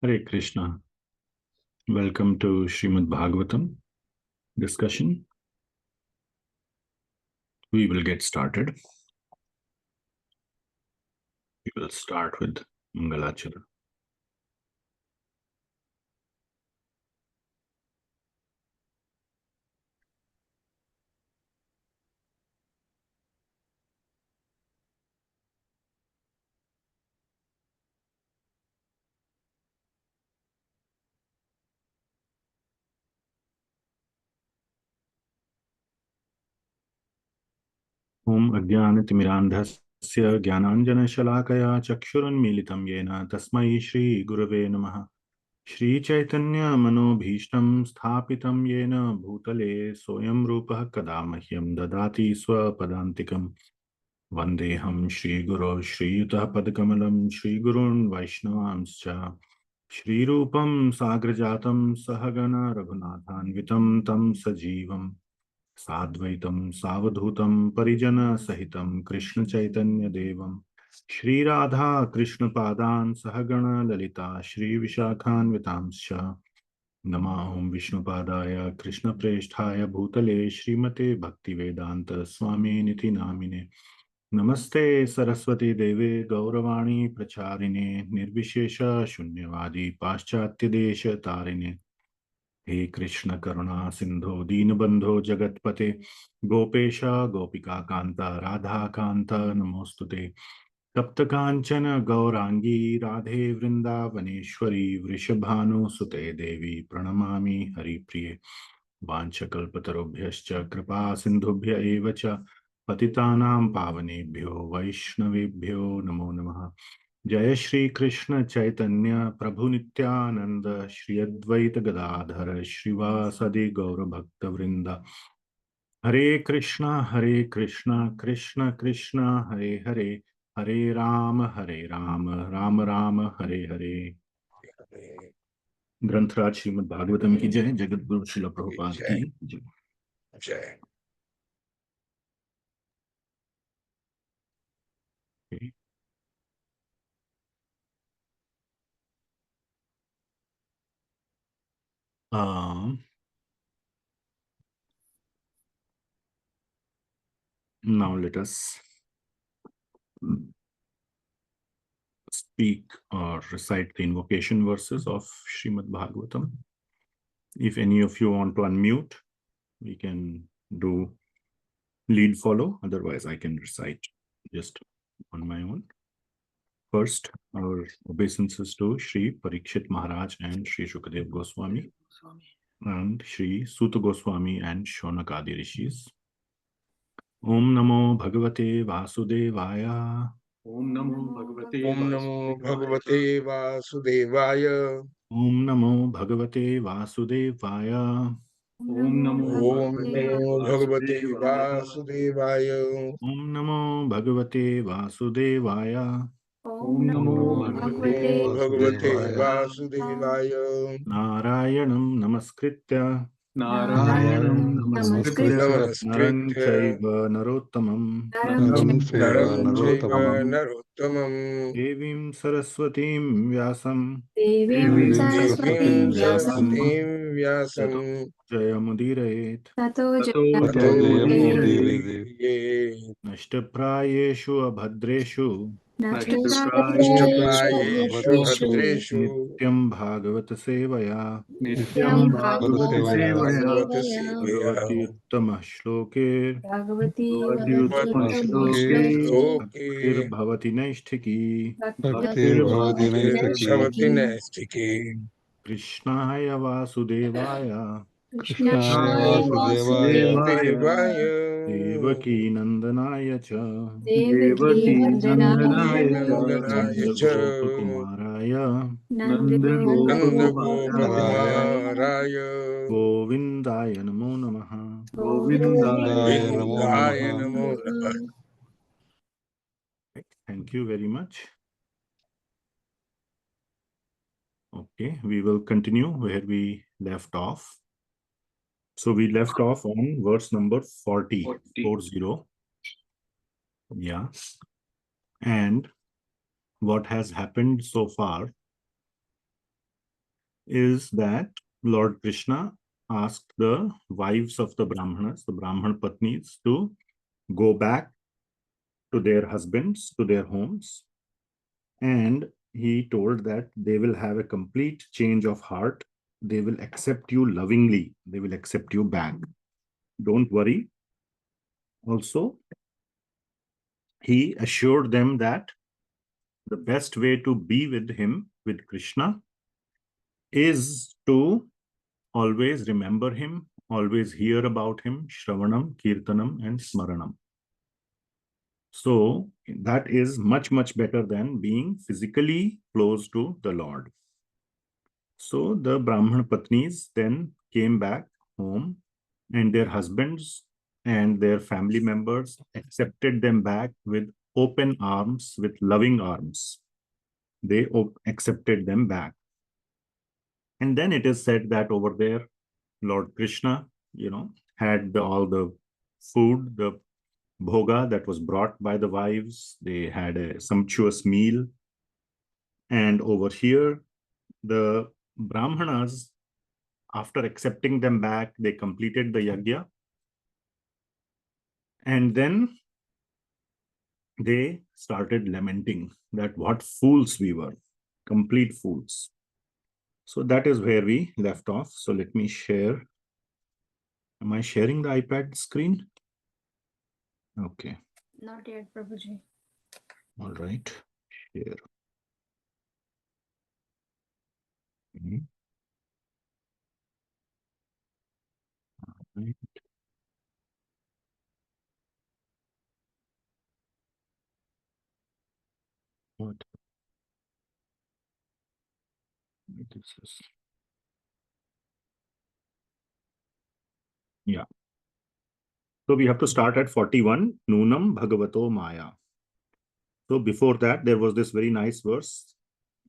Hare Krishna. Welcome to Śrīmad Bhāgavatam discussion. We will get started. We will start with Mangalacharan. Om Ajnanatimirandhasya Jnananjanashalakaya Chakshurunmilitam Yena Tasmai Shri Gurave Namaha. Shri Chaitanya Manobhishtam Sthapitam Yena Bhutale Soyam Rupah Kadamahyam Dadati Swapadantikam. Vandeham Shri Guru Shri Yutah Padakamalam Shri Gurun Vaishnavamscha Shri Rupam Sagrajatam Sahagana Raghunathanvitam Tam Sajivam Sadvaitam Savadhutam Parijana Sahitam Krishna Chaitanya Devam Shri Radha Krishna Padan Sahagana Lalita Shri Vishakhan Vitamscha Namahum Vishnu Padaya Krishna Preshthaya Bhutale Shrimate Bhakti Vedanta Swami Niti Namine Namaste Saraswati Deve Gauravani Pracharine Nirvishesha Shunyavadi Paschatya Desha Tarine He Krishna Karuna Sindho Deenabandho Jagatpate Gopesha Gopika Kanta Radha Kanta Namostute Tapta Kanchana Gaurangi Radhe Vrindavaneshwari Vrishabhanu Sute Devi Pranamami Haripriye Vanchakalpatarobhyascha Kripa Sindhubhya Evacha Patitanam Pavanebhyo Vaishnavebhyo Namo Namaha. Jaya Shri Krishna Chaitanya Prabhu Nityananda Shri Advaita Gadadhara Shrivasadi Gaura Bhakta Vrinda. Hare Krishna Krishna Krishna Hare Hare Hare Rama Rama Rama Hare Hare. ग्रंथराज Shrimad Bhagavatam की जय, जगत गुरु श्रील प्रभुपाद की जय. Okay. Now let us speak or recite the invocation verses of Srimad Bhagavatam. If any of you want to unmute, we can do lead follow. Otherwise, I can recite just on my own. First, our obeisances to Shri Parikshit Maharaj and Shri Shukadev Goswami and Shri Suta Goswami and Shonakadi Rishis. Om Namo Bhagavate Vasudevaya. Om Namo Bhagavate Vasudevaya. Om Namo Bhagavate Vasudevaya. Om Namo Bhagavate Vasudevaya. Om Namo Bhagavate Vasudevaya. Om Namo Bhagavate Vasudevaya. Narayanam Namaskritya Narayanam Namaskritya Naram Chaiva Narottamam Devim Saraswatim Vyasam Vyasam Jayamudirayet Nashtaprayeshu Abhadreshu Nityam Bhagavata Sevaya Bhagavati Uttama Shloke Bhaktir Bhavati Naishtiki Krishnaya Vasudevaya Devaki Nandanaya Cha Nandagopakumaraya Govindaya Namo Namaha. Govindaya Namo Namaha. Thank you very much. Okay, we will continue where we left off. So we left off on verse number 40. Yeah. And what has happened so far is that Lord Krishna asked the wives of the Brahmanas, the Brahman Patnis, to go back to their husbands, to their homes. And he told that they will have a complete change of heart. They will accept you lovingly. They will accept you back. Don't worry. Also, he assured them that the best way to be with him, with Krishna, is to always remember him, always hear about him, Shravanam, Kirtanam, and Smaranam. So that is much, much better than being physically close to the Lord. So the Brahman Patnis then came back home, and their husbands and their family members accepted them back with open arms, with loving arms. They accepted them back. And then it is said that over there, Lord Krishna, had all the food, the bhoga that was brought by the wives. They had a sumptuous meal. And over here, the Brahmanas, after accepting them back, they completed the yajna. And then they started lamenting that what fools we were, complete fools. So that is where we left off. So let me share. Am I sharing the iPad screen? Okay. Not yet, Prabhuji. All right. Share. Right. What? This is... Yeah. So we have to start at 41, Nunam Bhagavato Māyā. So before that, there was this very nice verse.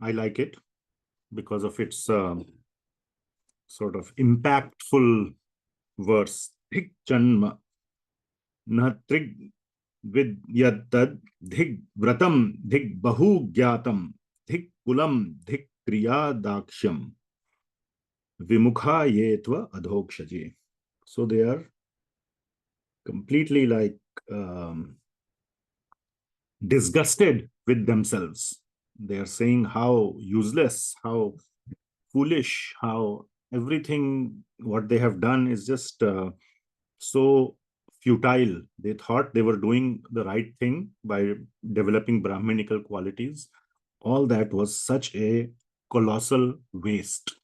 I like it because of its sort of impactful verse. Dhik Janma Na Trig Vid Yadad Dhik Vratam Dhik Bahu Gyatam Dhik Kulam Dhik Kriya Daksham Vimukha Yetva Adhokshaji. So they are completely like disgusted with themselves. They are saying how useless, how foolish, how everything what they have done is just so futile. They thought they were doing the right thing by developing Brahmanical qualities. All that was such a colossal waste.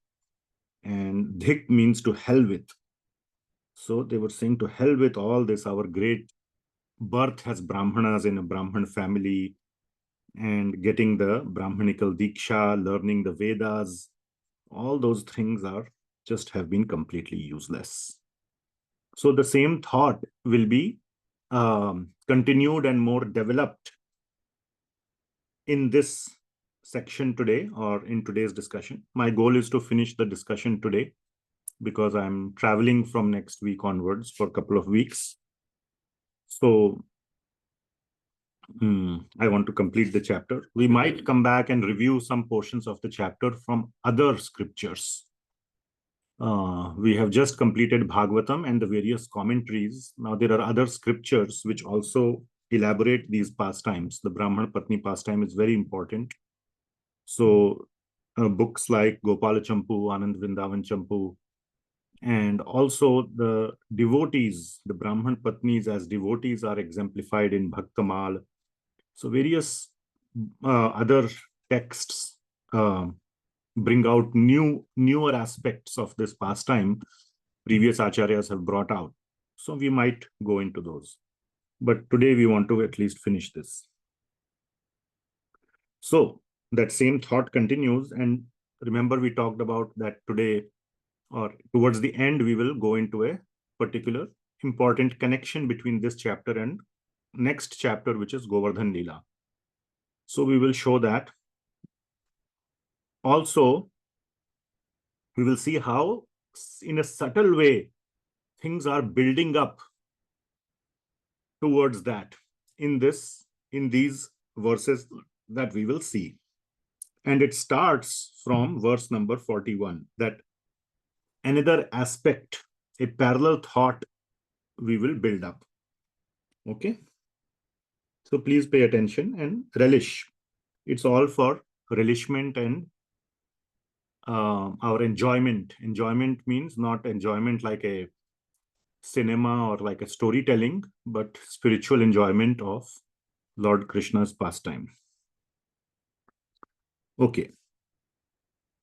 And dhik means to hell with. So they were saying to hell with all this, our great birth as Brahmanas in a Brahman family, and getting the Brahmanical Diksha, learning the Vedas, all those things are just have been completely useless. So the same thought will be continued and more developed in this section today, or in today's discussion. My goal is to finish the discussion today because I'm traveling from next week onwards for a couple of weeks. So I want to complete the chapter. We might come back and review some portions of the chapter from other scriptures. We have just completed Bhagavatam and the various commentaries. Now there are other scriptures which also elaborate these pastimes. The Brahman Patni pastime is very important. So books like Gopala Champu, Anand Vrindavan Champu, and also the devotees, the Brahman Patnis as devotees are exemplified in Bhaktamal. So various other texts bring out newer aspects of this pastime previous acharyas have brought out. So we might go into those. But today we want to at least finish this. So that same thought continues. And remember, we talked about that today, or towards the end, we will go into a particular important connection between this chapter and next chapter, which is Govardhan Lila. So we will show that. Also, we will see how, in a subtle way, things are building up towards that in these verses that we will see. And it starts from verse number 41, that another aspect, a parallel thought we will build up. Okay. So please pay attention and relish. It's all for relishment and our enjoyment. Enjoyment means not enjoyment like a cinema or like a storytelling, but spiritual enjoyment of Lord Krishna's pastime. Okay.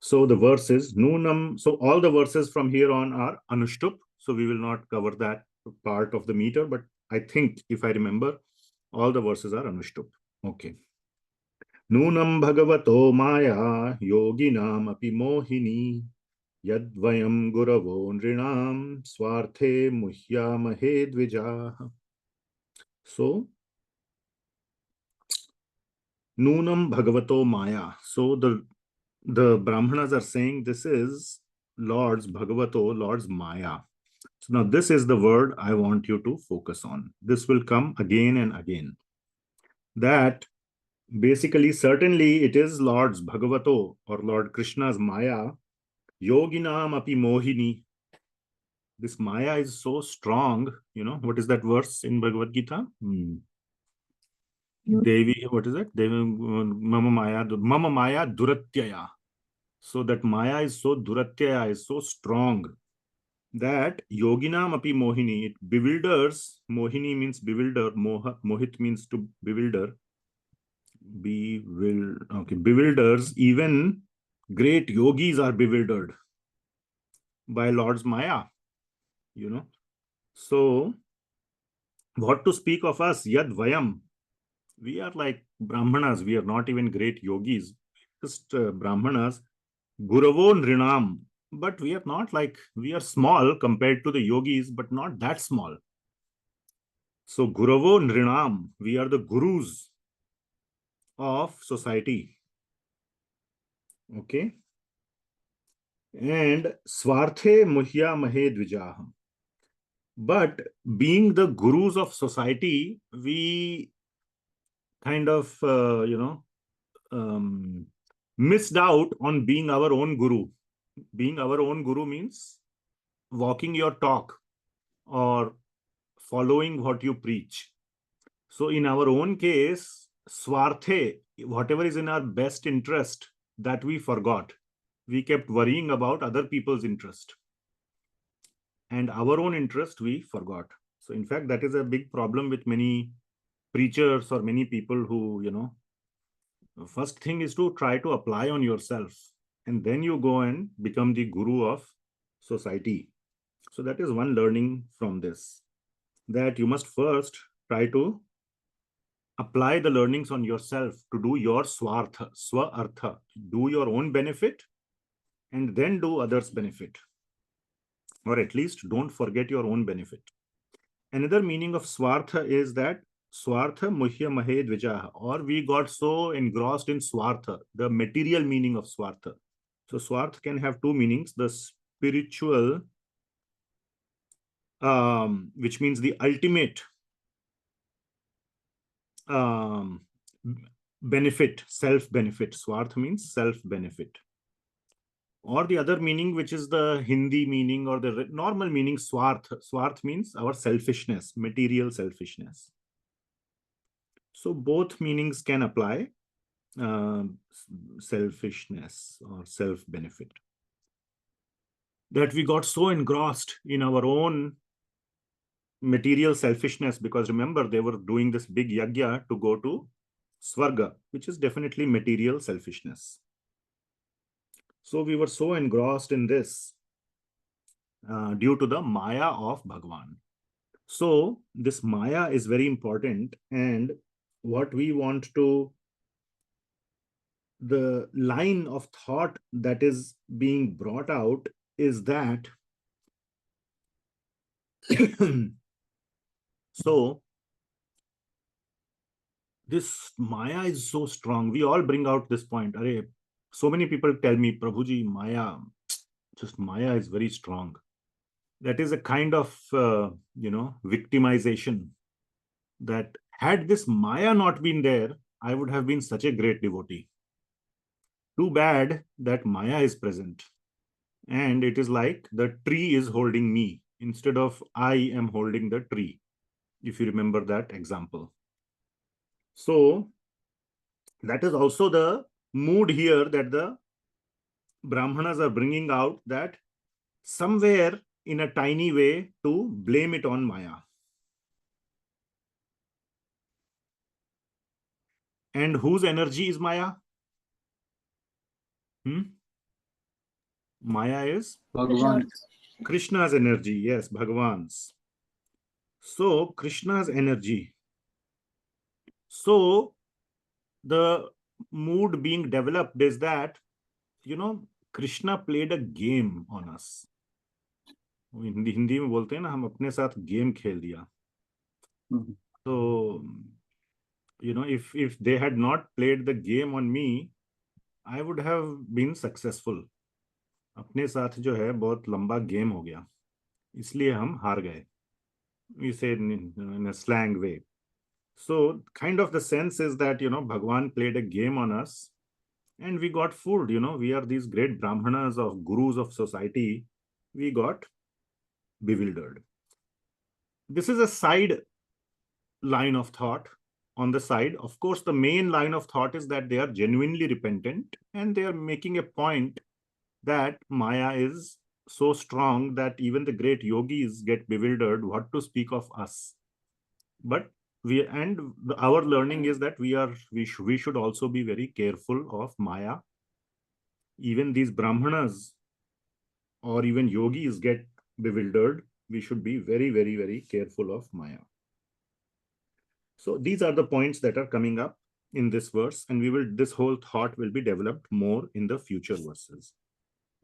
So the verse is Nunam. So all the verses from here on are Anushtup. So we will not cover that part of the meter, but I think if I remember, all the verses are Anushtup. Okay. Nunam Bhagavato māyā yoginam api mohini yadvayam guravo nrinam svarthe muhyamahe dvijah. So Nunam Bhagavato māyā. So the Brahmanas are saying this is Lord's Bhagavato, Lord's Maya. So now this is the word I want you to focus on. This will come again and again. That basically, certainly it is Lord's Bhagavato or Lord Krishna's Maya. Yoginam api mohini. This Maya is so strong. You know, what is that verse in Bhagavad Gita? Devi, what is it? Devi, Mama Maya Duratyaya. So that Maya is so Duratyaya, is so strong that Yoginam api mohini, it bewilders. Mohini means bewilder. Mohit means to bewilder. Bewilders. Even great yogis are bewildered by Lord's Maya. You know. So, what to speak of us? Yad Vayam. We are like Brahmanas. We are not even great yogis. Just Brahmanas. Guravo Nrinam. But we are not like, we are small compared to the yogis, but not that small. So Guravo Nrinam, we are the gurus of society. Okay. And svarthe muhyamahe dvijah. But being the gurus of society, we kind of, missed out on being our own guru. Being our own guru means walking your talk or following what you preach. So in our own case, svarthe, whatever is in our best interest, that we forgot. We kept worrying about other people's interest. And our own interest, we forgot. So in fact, that is a big problem with many preachers or many people who, the first thing is to try to apply on yourself. And then you go and become the guru of society. So that is one learning from this, that you must first try to apply the learnings on yourself to do your svartha, swartha, do your own benefit, and then do others' benefit. Or at least don't forget your own benefit. Another meaning of swartha is that swartha muhya mahe dvijah, or we got so engrossed in swartha, the material meaning of swartha. So swartha can have two meanings, the spiritual, which means the ultimate benefit, self-benefit. Swartha means self-benefit. Or the other meaning, which is the Hindi meaning or the normal meaning, swartha. Swartha means our selfishness, material selfishness. So both meanings can apply, selfishness or self-benefit. That we got so engrossed in our own material selfishness, because remember, they were doing this big yagya to go to Svarga, which is definitely material selfishness. So we were so engrossed in this due to the Maya of Bhagavan. So this Maya is very important, and what we want to, the line of thought that is being brought out is that so this Maya is so strong. We all bring out this point. So many people tell me, Prabhuji, Maya is very strong. That is a kind of, victimization, that had this Maya not been there, I would have been such a great devotee. Too bad that Maya is present. And it is like the tree is holding me instead of I am holding the tree, if you remember that example. So that is also the mood here that the Brahmanas are bringing out, that somewhere in a tiny way to blame it on Maya. And whose energy is Maya? Maya is Bhagavan. Krishna's energy. Yes, Bhagavan's. So Krishna's energy. So the mood being developed is that, Krishna played a game on us. Hindi में बोलते हैं ना, हम अपने साथ game खेल दिया. So, if they had not played the game on me, I would have been successful. अपने साथ जो है बहुत लंबा गेम हो गया, इसलिए हम हार गए. We say in a slang way. So kind of the sense is that, Bhagwan played a game on us and we got fooled. We are these great Brahmanas of gurus of society. We got bewildered. This is a side line of thought on the side. Of course, the main line of thought is that they are genuinely repentant and they are making a point that Maya is so strong that even the great yogis get bewildered, what to speak of us. But our learning is that we should also be very careful of Maya. Even these Brahmanas or even yogis get bewildered. We should be very, very, very careful of Maya. So these are the points that are coming up in this verse, and this whole thought will be developed more in the future verses.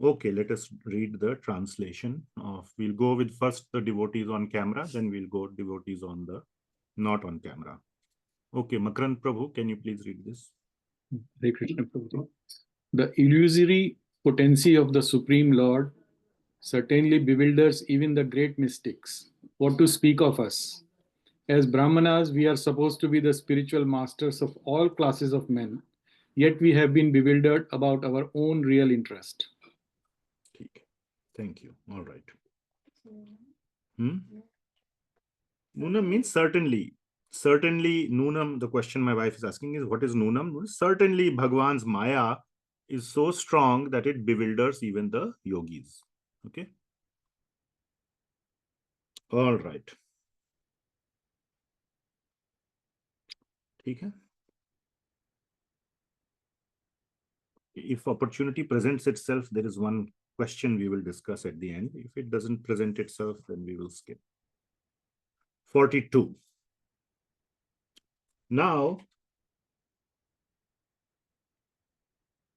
Okay, let us read the translation of. We'll go with first the devotees on camera, then we'll go devotees on the not on camera. Okay, Makarand Prabhu, can you please read this? Hare Krishna Prabhu. The illusory potency of the Supreme Lord certainly bewilders even the great mystics. What to speak of us? As Brahmanas, we are supposed to be the spiritual masters of all classes of men, yet we have been bewildered about our own real interest. Thank you. All right. Nunam means certainly. Certainly, Nunam, the question my wife is asking is, what is Nunam? Certainly, Bhagwan's Maya is so strong that it bewilders even the yogis. Okay. All right. Okay. If opportunity presents itself, there is one question we will discuss at the end. If it doesn't present itself, then we will skip. 42. Now,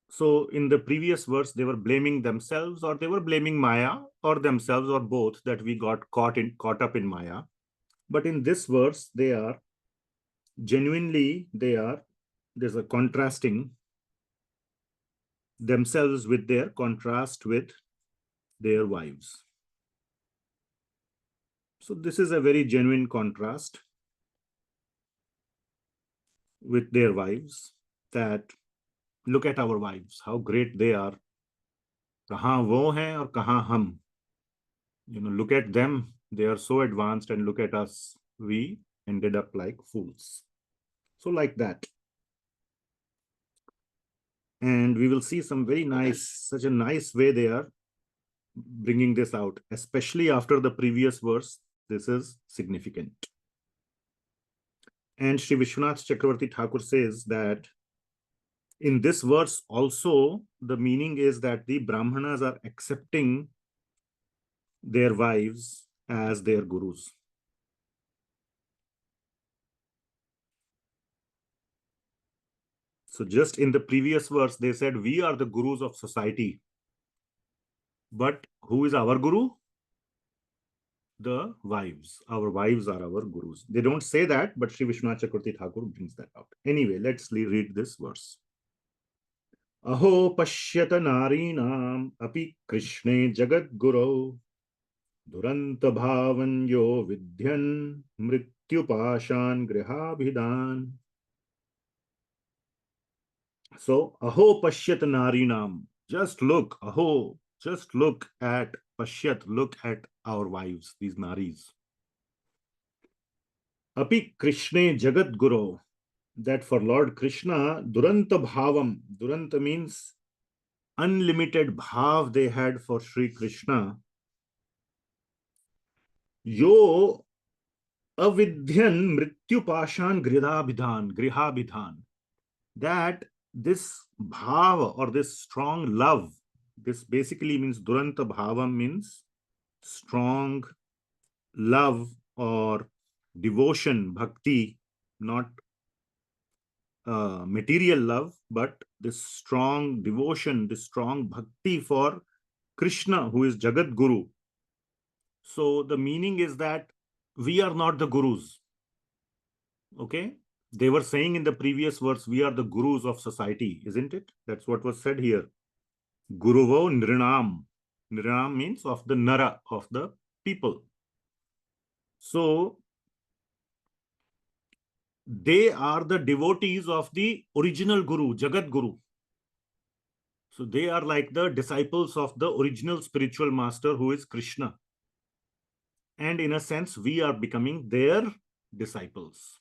so in the previous verse, they were blaming themselves, or they were blaming Maya, or themselves, or both, that we got caught up in Maya. But in this verse, there's a contrasting themselves with their contrast with their wives. So this is a very genuine contrast with their wives, that look at our wives, how great they are. Kahan wo hai aur kahan hum. Look at them, they are so advanced, and look at us, we ended up like fools. So like that. And we will see some very nice, such a nice way they are bringing this out, especially after the previous verse. This is significant. And Sri Vishwanath Chakravarti Thakur says that in this verse also, the meaning is that the Brahmanas are accepting their wives as their gurus. So just in the previous verse, they said, we are the gurus of society. But who is our guru? The wives. Our wives are our gurus. They don't say that, but Sri Vishwanath Chakravarti Thakur brings that out. Anyway, let's read this verse. Aho pashyata narinam api Krishne jagat guru duranta bhavanyo vidhyan mrtyu pasan grhabhidan. So, aho pashyat narinam. Just look, aho, just look at pashyat, look at our wives, these naris. Api Krishne Jagat Guru. That for Lord Krishna, Duranta Bhavam. Duranta means unlimited bhav they had for Sri Krishna. Yo avidhyan mrityu pashan grihabidhan. That this bhava or this strong love, this basically means Duranta Bhavam means strong love or devotion, bhakti, not material love, but this strong devotion, this strong bhakti for Krishna, who is Jagat Guru. So the meaning is that we are not the gurus. Okay? They were saying in the previous verse, we are the gurus of society, isn't it? That's what was said here. Guruvo Nrinam. Nrinam means of the Nara, of the people. So they are the devotees of the original Guru, Jagat Guru. So they are like the disciples of the original spiritual master, who is Krishna. And in a sense, we are becoming their disciples.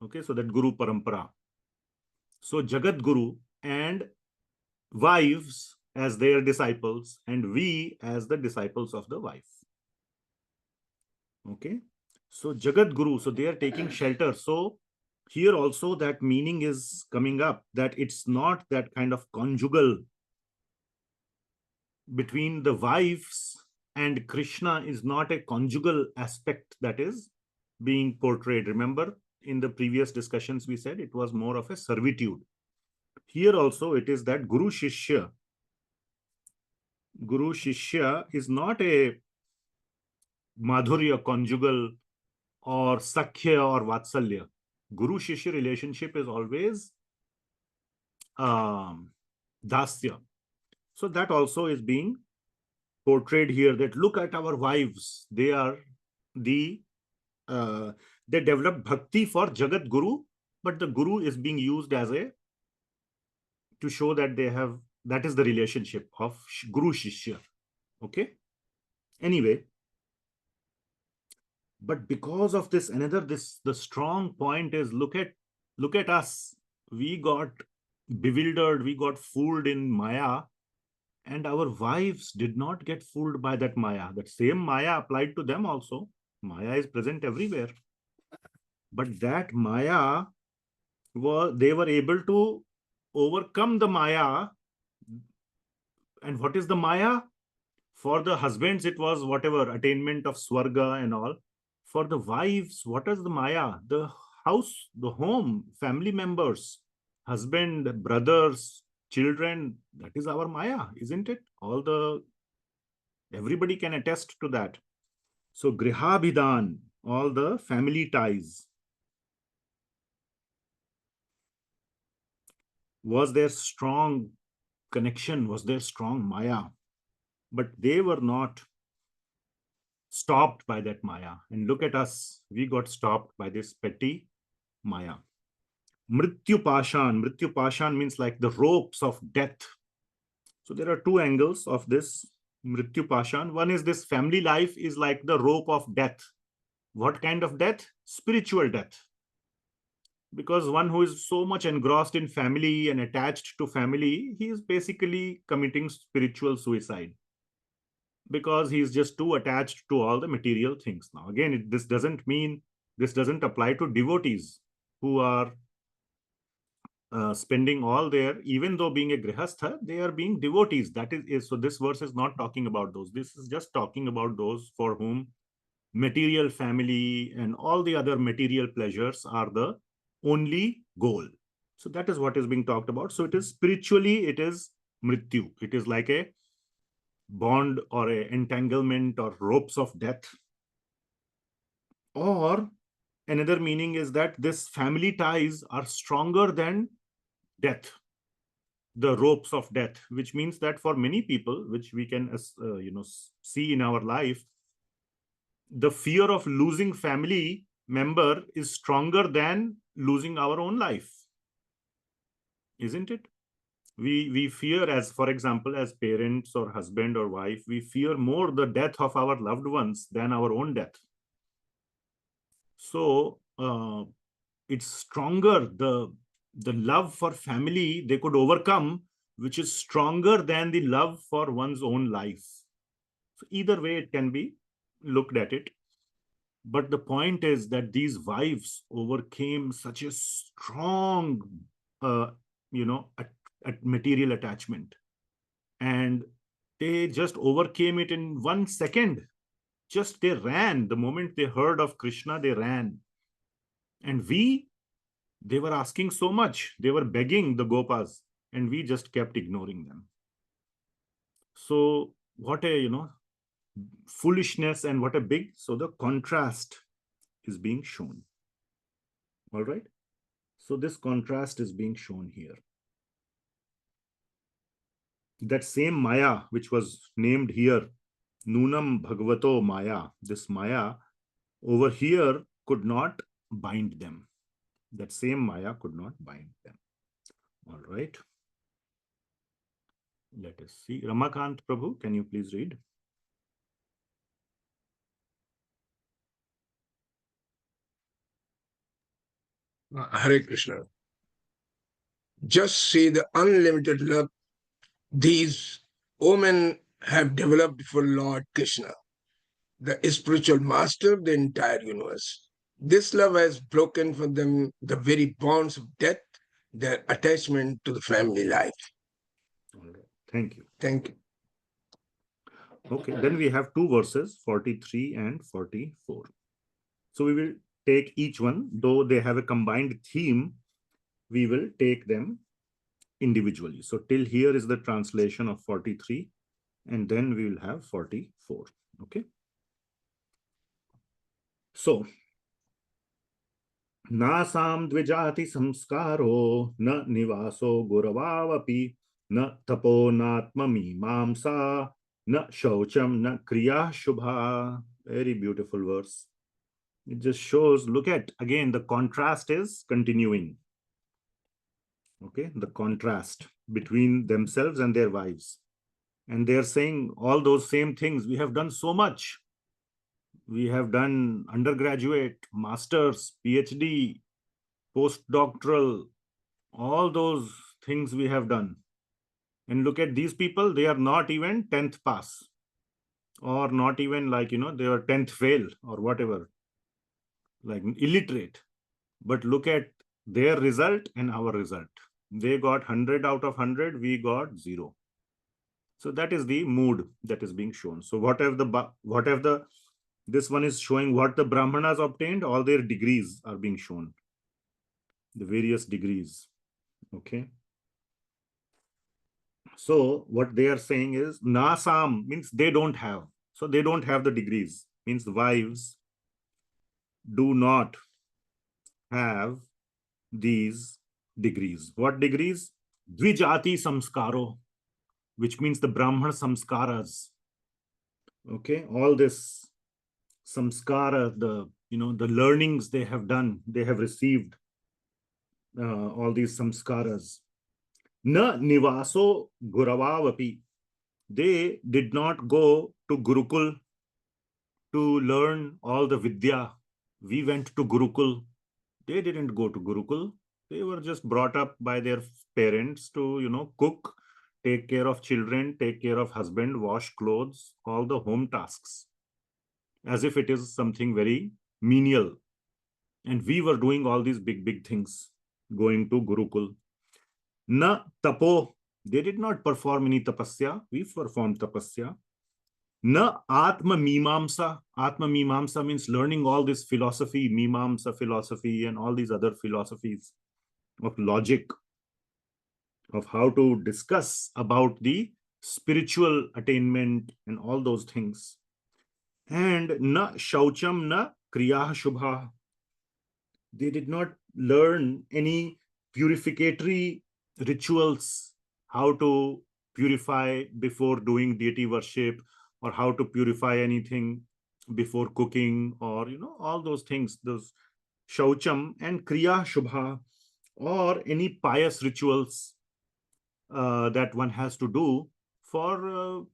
Okay, so that Guru Parampara. So Jagat Guru and wives as their disciples, and we as the disciples of the wife. Okay, so Jagat Guru, so they are taking shelter. So here also that meaning is coming up, that it's not that kind of conjugal between the wives and Krishna, is not a conjugal aspect that is being portrayed. Remember, in the previous discussions, we said it was more of a servitude. Here also it is that Guru Shishya. Guru Shishya is not a madhurya, conjugal, or sakhya or vatsalya. Guru Shishya relationship is always dasya. So that also is being portrayed here, that look at our wives. They are the, they develop bhakti for Jagat Guru, but the Guru is being used as a, to show that they have, that is the relationship of Guru Shishya. Okay. Anyway, but because of this, the strong point is, look at us. We got bewildered, we got fooled in Maya, and our wives did not get fooled by that Maya. That same Maya applied to them also. Maya is present everywhere. But that Maya, they were able to overcome the Maya. And what is the Maya? For the husbands, it was whatever, attainment of Swarga and all. For the wives, what is the Maya? The house, the home, family members, husband, brothers, children. That is our Maya, isn't it? Everybody can attest to that. So grihabhidan, all the family ties. Was there strong connection? Was there strong Maya? But they were not stopped by that Maya. And look at us, we got stopped by this petty Maya. Mrtyu pashan. Mrtyu pashan means like the ropes of death. So there are two angles of this mrtyu pashan. One is this family life is like the rope of death. What kind of death? Spiritual death. Because one who is so much engrossed in family and attached to family, he is basically committing spiritual suicide, because he is just too attached to all the material things. Now, again, this doesn't apply to devotees who are spending all their, even though being a grhastha, they are being devotees. That is, so this verse is not talking about those. This is just talking about those for whom material family and all the other material pleasures are the only goal. So that is what is being talked about. So it is spiritually, it is mrityu. It is like a bond or a entanglement or ropes of death. Or another meaning is that this family ties are stronger than death, the ropes of death, which means that for many people, which we can see in our life, the fear of losing family member is stronger than losing our own life. isn't it? We fear, as for example, as parents or husband or wife, we fear more the death of our loved ones than our own death. So it's stronger, the love for family they could overcome, which is stronger than the love for one's own life. So either way it can be looked at it. But the point is that these wives overcame such a strong, material attachment. And they just overcame it in 1 second. Just they ran. The moment they heard of Krishna, they ran. And they were asking so much. They were begging the Gopas, and we just kept ignoring them. So what a, foolishness, and what a big, so the contrast is being shown. All right. So this contrast is being shown here. That same māyā, which was named here, Nunam Bhagavato māyā, this māyā over here could not bind them. That same māyā could not bind them. All right. Let us see. Ramakant Prabhu, can you please read? Hare Krishna. Just see the unlimited love these women have developed for Lord Krishna, the spiritual master of the entire universe. This love has broken for them the very bonds of death, their attachment to the family life. All right. Thank you. Thank you. Okay, then we have two verses, 43 and 44. So we will take each one, though they have a combined theme, we will take them individually. So till here is the translation of 43, and then we will have 44. Okay. So, Nasam dvijati samskaro na nivaso guravapi na tapo natma mimamsa na shaucham na kriya shubha. Very beautiful verse. It just shows, look at, again, the contrast is continuing. Okay, the contrast between themselves and their wives. And they're saying all those same things. We have done so much. We have done undergraduate, master's, PhD, postdoctoral, all those things we have done. And look at these people, they are not even 10th pass, or not even like, they are 10th fail or whatever, like illiterate. But look at their result and our result. They got 100 out of 100, we got 0. So that is the mood that is being shown. So this one is showing what the Brahmanas obtained, all their degrees are being shown. The various degrees. Okay. So what they are saying is, Nasam means they don't have. So they don't have the degrees. Means the wives do not have these degrees. What degrees? Dvijati samskaro, which means the Brahman samskaras. Okay, all this samskara, the learnings they have done, they have received, all these samskaras. Na nivaso guravavapi. They did not go to Gurukul to learn all the vidya. We went to Gurukul. They didn't go to Gurukul. They were just brought up by their parents to, cook, take care of children, take care of husband, wash clothes, all the home tasks, as if it is something very menial. And we were doing all these big, big things, going to Gurukul. Na tapo. They did not perform any tapasya. We performed tapasya. Na atma mimamsa. Atma mimamsa means learning all this philosophy, mimamsa philosophy, and all these other philosophies of logic, of how to discuss about the spiritual attainment and all those things. And na shaucham na kriya shubha. They did not learn any purificatory rituals, how to purify before doing deity worship, or how to purify anything before cooking, or all those things, those shaucham and kriya shubha. or any pious rituals that one has to do for,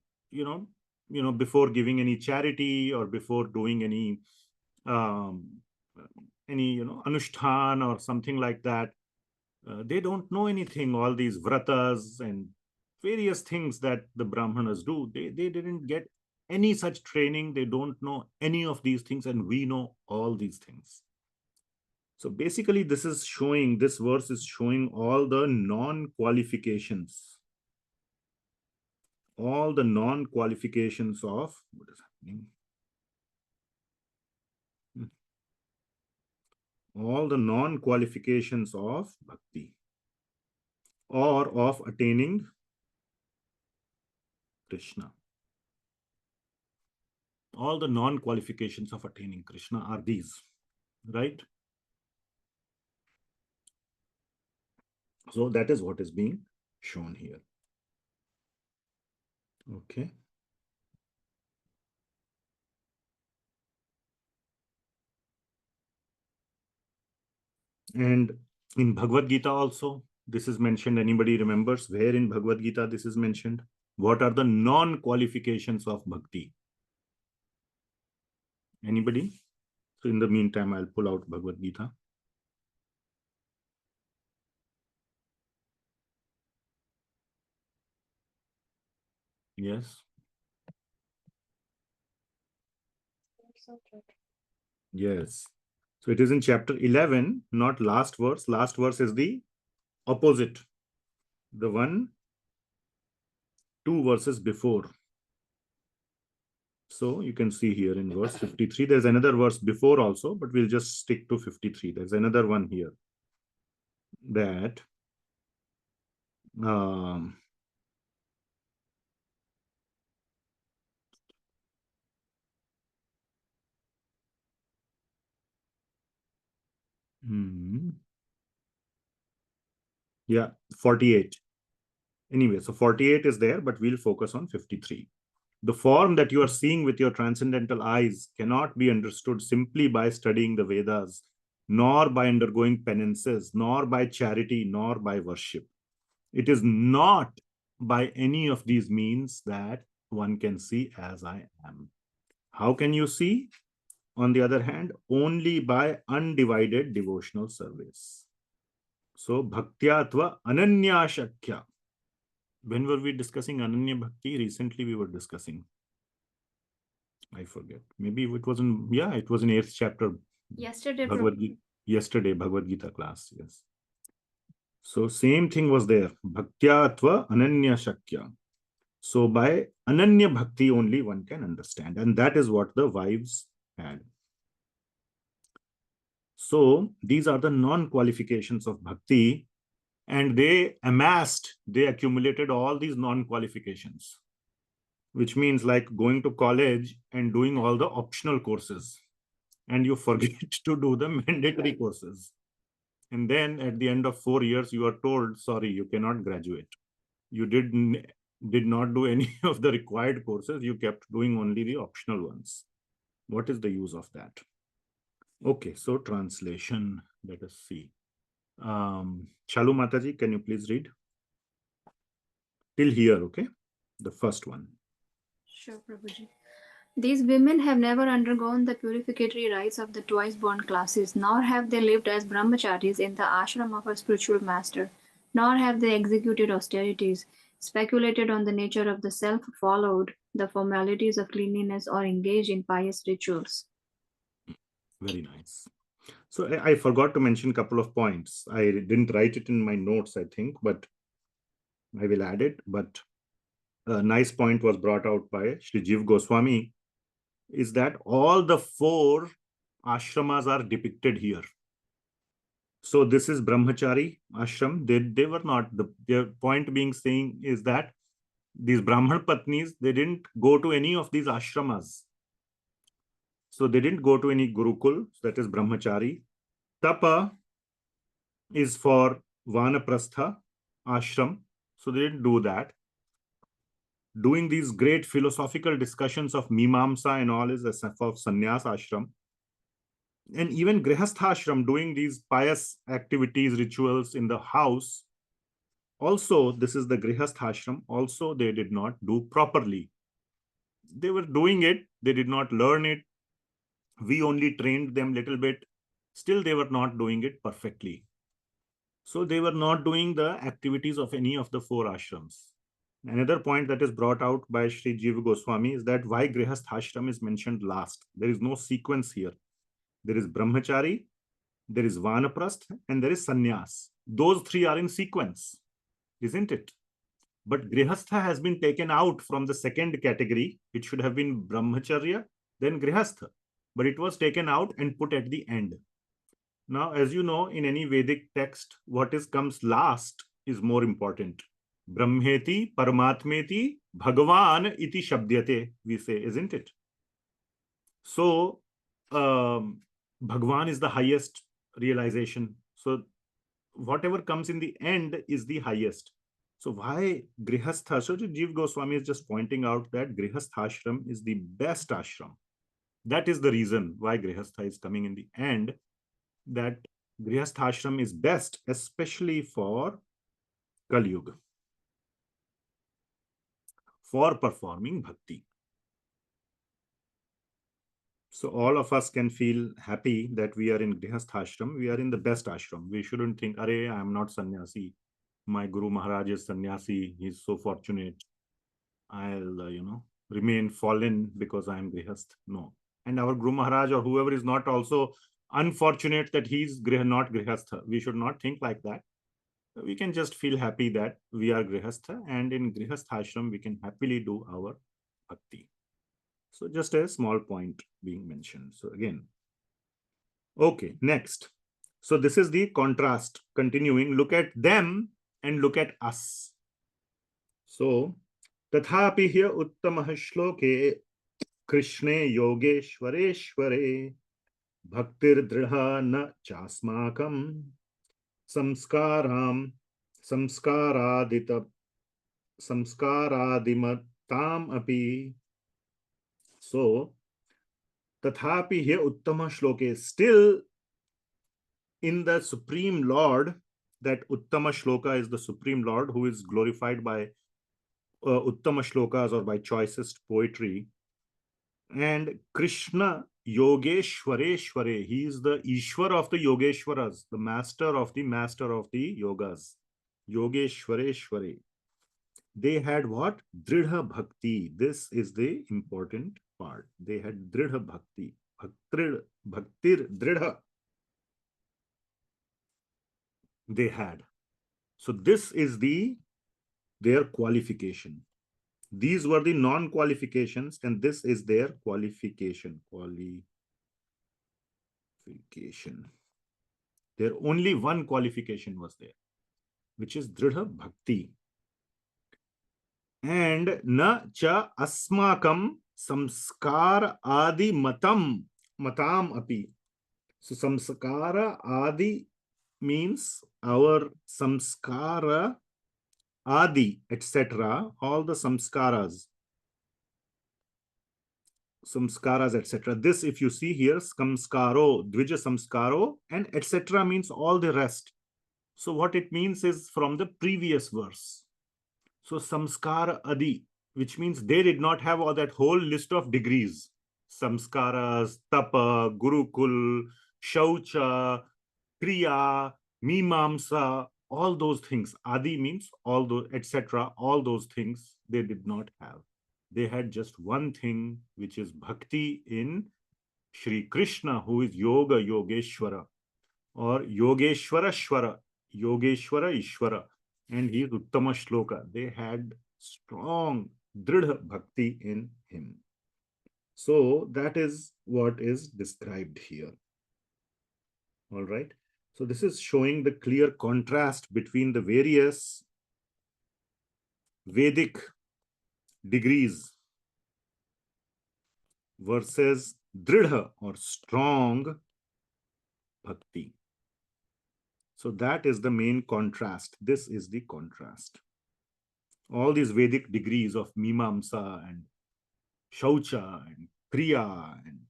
before giving any charity or before doing any anushtan or something like that. They don't know anything. All these vratas and various things that the Brahmanas do, they didn't get any such training. They don't know any of these things, and we know all these things. So basically, this verse is showing all the non-qualifications. All the non-qualifications of what is happening. All the non-qualifications of bhakti or of attaining Krishna. All the non-qualifications of attaining Krishna are these, right? So that is what is being shown here. Okay. And in Bhagavad Gita also, this is mentioned. Anybody remembers where in Bhagavad Gita this is mentioned? What are the non-qualifications of bhakti? Anybody? So in the meantime, I'll pull out Bhagavad Gita. Yes. Yes. So it is in chapter 11, not last verse. Last verse is the opposite. The one, 2 verses before. So you can see here in verse 53, there's another verse before also, but we'll just stick to 53. There's another one here that yeah, 48. Anyway, so 48 is there, but we'll focus on 53. The form that you are seeing with your transcendental eyes cannot be understood simply by studying the Vedas, nor by undergoing penances, nor by charity, nor by worship. It is not by any of these means that one can see as I am. How can you see? On the other hand, only by undivided devotional service. So, bhaktyatva ananya shakya. When were we discussing Ananya Bhakti? Recently we were discussing. I forget. Maybe it was in, it was in 8th chapter. Yesterday. Bhagavad Gita class, yes. So same thing was there. Bhaktyatva Ananya Shakya. So by Ananya Bhakti only one can understand. And that is what the wives had. So these are the non-qualifications of Bhakti. And they accumulated all these non-qualifications, which means like going to college and doing all the optional courses, and you forget to do the mandatory courses. And then at the end of 4 years, you are told, sorry, you cannot graduate. You did not do any of the required courses. You kept doing only the optional ones. What is the use of that? Okay, so translation, let us see. Chalu Mataji, can you please read? Till here, okay? The first one. Sure, Prabhuji. These women have never undergone the purificatory rites of the twice-born classes, nor have they lived as brahmacharis in the ashram of a spiritual master, nor have they executed austerities, speculated on the nature of the self, followed the formalities of cleanliness, or engaged in pious rituals. Very nice. So I forgot to mention a couple of points. I didn't write it in my notes, I think, but I will add it. But a nice point was brought out by Shri Jiva Goswami, is that all the 4 ashramas are depicted here. So this is Brahmachari ashram. They were not. Their point being saying is that these Brahman Patnis, they didn't go to any of these ashramas. So they didn't go to any Gurukul, that is Brahmachari. Tapa is for Vanaprastha ashram. So they didn't do that. Doing these great philosophical discussions of Mimamsa and all is a of Sannyas ashram. And even grhastha ashram, doing these pious activities, rituals in the house, also, this is the grhastha ashram, also they did not do properly. They were doing it, they did not learn it. We only trained them little bit. Still, they were not doing it perfectly. So they were not doing the activities of any of the 4 ashrams. Another point that is brought out by Sri Jiva Goswami is that why grihastha ashram is mentioned last. There is no sequence here. There is brahmachari, there is vanaprastha, and there is sannyas. Those 3 are in sequence, isn't it? But grihastha has been taken out from the second category. It should have been brahmacharya, then grihastha. But it was taken out and put at the end. Now, as you know, in any Vedic text, what comes last is more important. Brahmeti, Paramatmeti, Bhagavan iti shabdyate, we say, isn't it? So, Bhagavan is the highest realization. So, whatever comes in the end is the highest. So, why grihastha? So, Jiva Goswami is just pointing out that grihastha ashram is the best ashram. That is the reason why grihastha is coming in the end. That grihastha ashram is best, especially for Kali Yuga, for performing bhakti. So all of us can feel happy that we are in grihastha ashram. We are in the best ashram. We shouldn't think, "Arey, I am not sannyasi. My Guru Maharaj is sannyasi. He's so fortunate. I'll, remain fallen because I am grihastha." No. And our Guru Maharaj or whoever is not also unfortunate that he's not grihastha. We should not think like that. We can just feel happy that we are grihastha, and in grihastha ashram we can happily do our bhakti. So just a small point being mentioned. So again, okay, next. So this is the contrast. Continuing, look at them and look at us. So, tathapi here uttamah shloke Krishne yogeshwareshware bhaktir dridha na chasmakam samskaram samskaradimatam api. So, tathapi here uttama shloke, still in the Supreme Lord, that uttama shloka is the Supreme Lord who is glorified by uttama shlokas or by choicest poetry. And Krishna Yogeshwareshware, he is the Ishwar of the Yogeshwaras, the master of the yogas. Yogeshwareshware. They had what? Dridha bhakti. This is the important part. They had dridha bhakti. Bhaktir dridha. They had. So this is their qualification. These were the non-qualifications, and this is their qualification. There only one qualification was there, which is dridha bhakti. And na cha asmakam samskara adi matam api. So samskara adi means our samskara adi, etc. All the samskaras, etc. This, if you see here, samskaro, dvija samskaro, and etc. means all the rest. So what it means is from the previous verse. So samskara adi, which means they did not have all that whole list of degrees. Samskaras, tapa, gurukul, shaucha, kriya, mimamsa, all those things. Adi means all those, etc. All those things they did not have. They had just one thing, which is bhakti in Shri Krishna, who is Yoga Yogeshwara, or Yogeshwara Shwara, Yogeshwara Ishwara, and he is Uttama Shloka. They had strong dridha bhakti in him. So that is what is described here. All right. So this is showing the clear contrast between the various Vedic degrees versus dridha or strong bhakti. So that is the main contrast. This is the contrast. All these Vedic degrees of mimamsa and shaucha and kriya and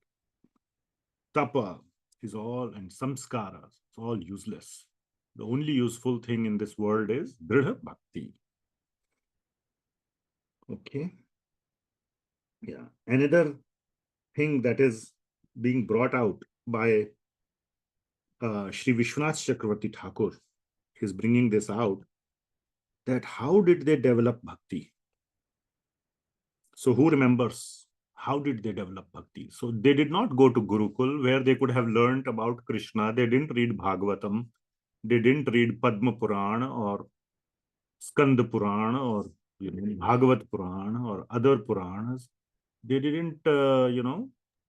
tapa is all, and samskaras, it's all useless. The only useful thing in this world is dridha bhakti. Okay. Yeah. Another thing that is being brought out by Sri Vishwanath Chakravarti Thakur is bringing this out, that how did they develop bhakti? So who remembers how did they develop bhakti? So they did not go to Gurukul where they could have learned about Krishna. They didn't read Bhagavatam. They didn't read Padma Purana or Skanda Purana or Bhagavat Purana or other Puranas. They didn't,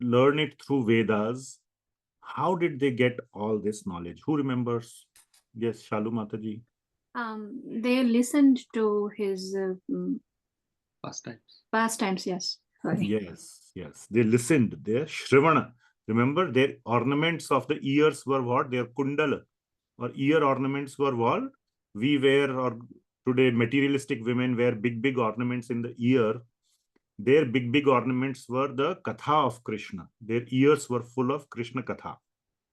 learn it through Vedas. How did they get all this knowledge? Who remembers? Yes, Shalu Mataji. They listened to his Pastimes. yes. Sorry. Yes. They listened. Their Shrivana. Remember, their ornaments of the ears were what? Their kundala or ear ornaments were what? We wear, or today materialistic women wear big ornaments in the ear. Their big ornaments were the katha of Krishna. Their ears were full of Krishna katha.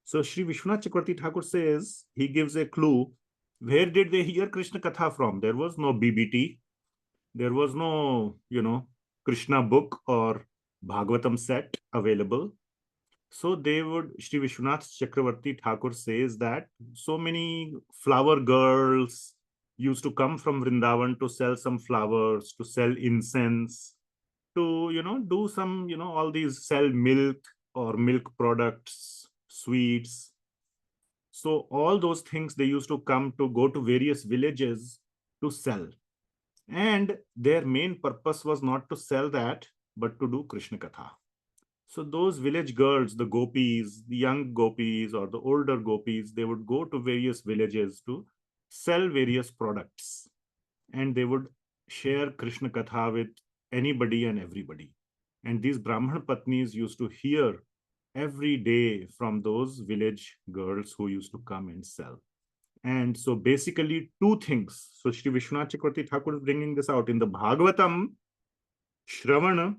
So Sri Vishwanath Chakravarti Thakur says, he gives a clue. Where did they hear Krishna katha from? There was no BBT. There was no, Krishna book or Bhagavatam set available. So they would, Sri Vishwanath Chakravarti Thakur says that so many flower girls used to come from Vrindavan to sell some flowers, to sell incense, to, do some, all these, sell milk or milk products, sweets. So all those things they used to come to go to various villages to sell. And their main purpose was not to sell that, but to do Krishna Katha. So those village girls, the gopis, the young gopis or the older gopis, they would go to various villages to sell various products. And they would share Krishna Katha with anybody and everybody. And these Brahman Patnis used to hear every day from those village girls who used to come and sell. And so basically two things. So Sri Vishwanath Chakravarti Thakur is bringing this out. In the Bhagavatam, Shravana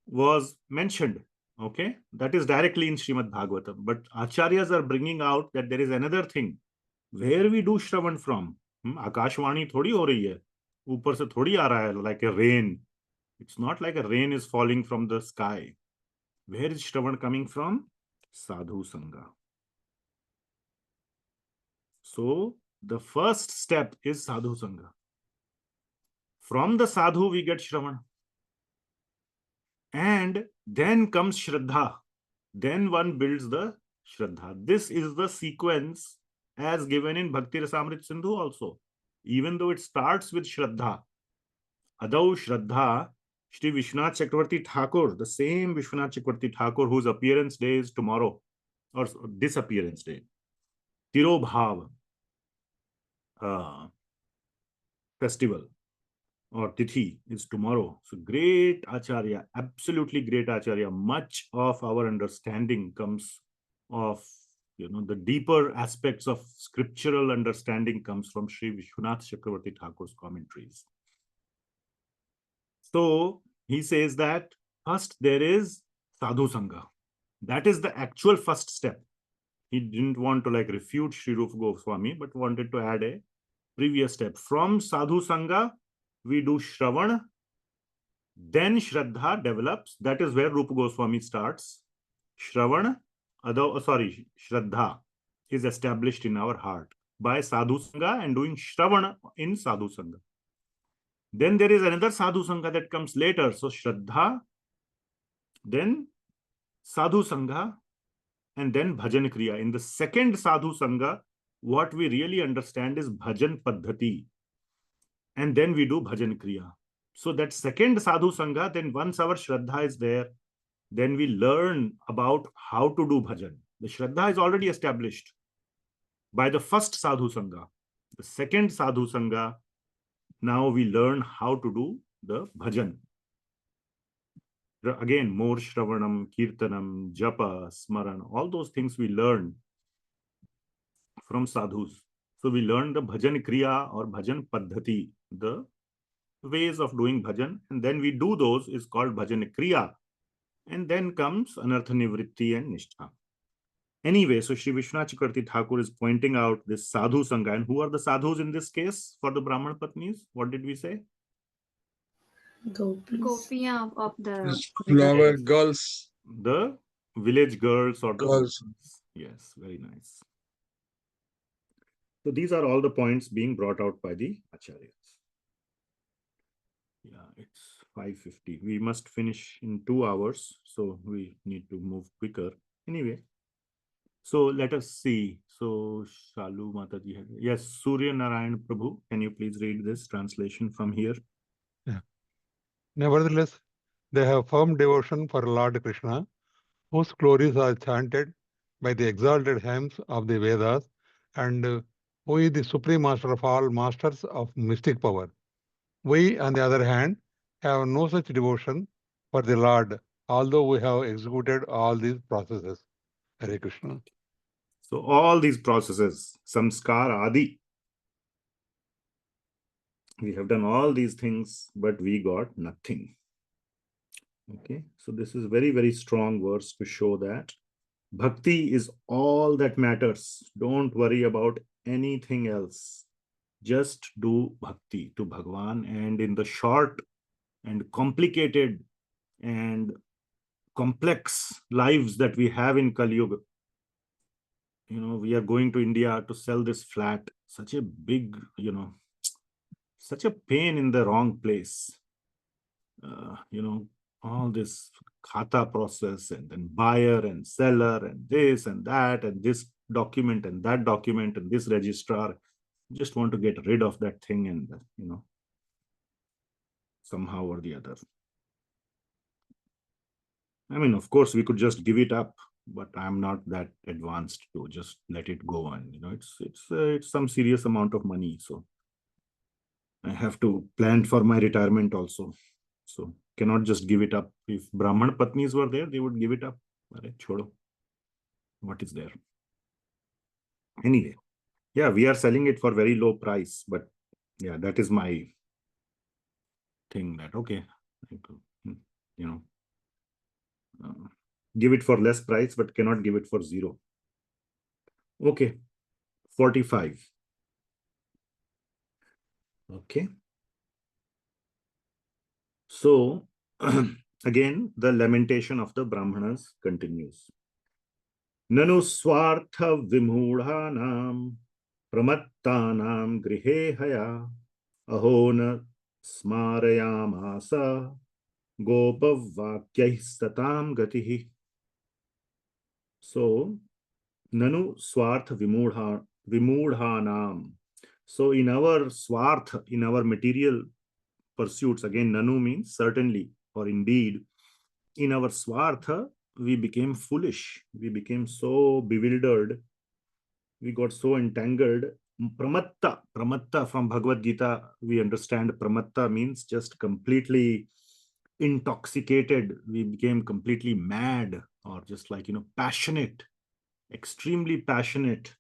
was mentioned. Okay, that is directly in Śrīmad Bhāgavatam. But Acharyas are bringing out that there is another thing. Where we do Shravan from? Akashvani thodi ho rahi hai. Upar se thodi aa raha hai, like a rain. It's not like a rain is falling from the sky. Where is Shravan coming from? Sadhu Sangha. So the first step is Sadhu Sangha. From the Sadhu we get Shravan. And then comes Shraddha. Then one builds the Shraddha. This is the sequence as given in Bhakti Rasamrit Sindhu also. Even though it starts with Shraddha. Adau Shraddha, Shri Vishwanath Chakravarti Thakur, the same Vishwanath Chakravarti Thakur whose appearance day is tomorrow, or disappearance day. Tirobhav festival or Tithi is tomorrow. So great Acharya, absolutely great Acharya. Much of our understanding comes of, the deeper aspects of scriptural understanding comes from Sri Vishwanath Chakravarti Thakur's commentaries. So he says that first there is Sadhu Sangha. That is the actual first step. He didn't want to refute Sri Rupa Goswami, but wanted to add a previous step. From Sadhu Sangha, we do Shravan, then Shraddha develops. That is where Rupa Goswami starts. Shravan, Shraddha is established in our heart by Sadhu Sangha and doing Shravan in Sadhu Sangha. Then there is another Sadhu Sangha that comes later. So Shraddha, then Sadhu Sangha, and then Bhajan Kriya. In the second Sadhu Sangha, what we really understand is Bhajan Paddhati. And then we do Bhajan Kriya. So that second Sadhu Sangha, then once our Shraddha is there, then we learn about how to do Bhajan. The Shraddha is already established by the first Sadhu Sangha. The second Sadhu Sangha, now we learn how to do the Bhajan. Again, more Shravanam, Kirtanam, Japa, Smaran, all those things we learn from sadhus. So we learn the Bhajan Kriya or Bhajan Paddhati, the ways of doing Bhajan, and then we do those is called Bhajan Kriya. And then comes anartha nivritti and nishtha. Anyway, so Sri Vishwanath Chakravarti Thakur is pointing out this sadhu sangha. And who are the sadhus in this case for the Brahman Patnis? What did we say? Gopiya of the Flower girls. The village girls or the Girls. gopis. Yes, very nice. So these are all the points being brought out by the acharyas. Yeah, it's 5:50. We must finish in 2 hours, so we need to move quicker. Anyway, so let us see. So Shalu Mataji, yes, Surya Narayan Prabhu, can you please read this translation from here? Yeah. Nevertheless, they have firm devotion for Lord Krishna, whose glories are chanted by the exalted hymns of the Vedas, and who is the supreme master of all masters of mystic power. We, on the other hand, have no such devotion for the Lord, although we have executed all these processes. Hare Krishna. So all these processes, samskar adi, we have done all these things, but we got nothing. Okay, so this is very, very strong verse to show that bhakti is all that matters. Don't worry about anything else. Just do bhakti to Bhagwan, and in the short and complicated and complex lives that we have in Kali Yuga, you know, we are going to India to sell this flat, such a big, you know, such a pain in the wrong place. You know, all this khata process, and then buyer and seller and this and that and this document and that document and this registrar. Just want to get rid of that thing, and you know, somehow or the other. I mean, of course, we could just give it up, but I'm not that advanced to just let it go. And you know, it's some serious amount of money, so I have to plan for my retirement also. So cannot just give it up. If Brahman Patnis were there, they would give it up. Chodo. What is there? Anyway, yeah, we are selling it for very low price, but yeah, that is my thing. That okay, you know, give it for less price, but cannot give it for zero. Okay, 45. Okay. So again, the lamentation of the Brahmanas continues. Nanu svartha vimudhanam pramattanam grihe haya ahona smarayamasa gopavakyai satam gatihi. So nanu svartha vimudhanam. So in our swartha, in our material pursuits, again, nanu means certainly or indeed, in our swartha, we became foolish. We became so bewildered. We got so entangled. Pramatta from Bhagavad Gita, we understand pramatta means just completely intoxicated. We became completely mad, or just like, you know, passionate, extremely passionate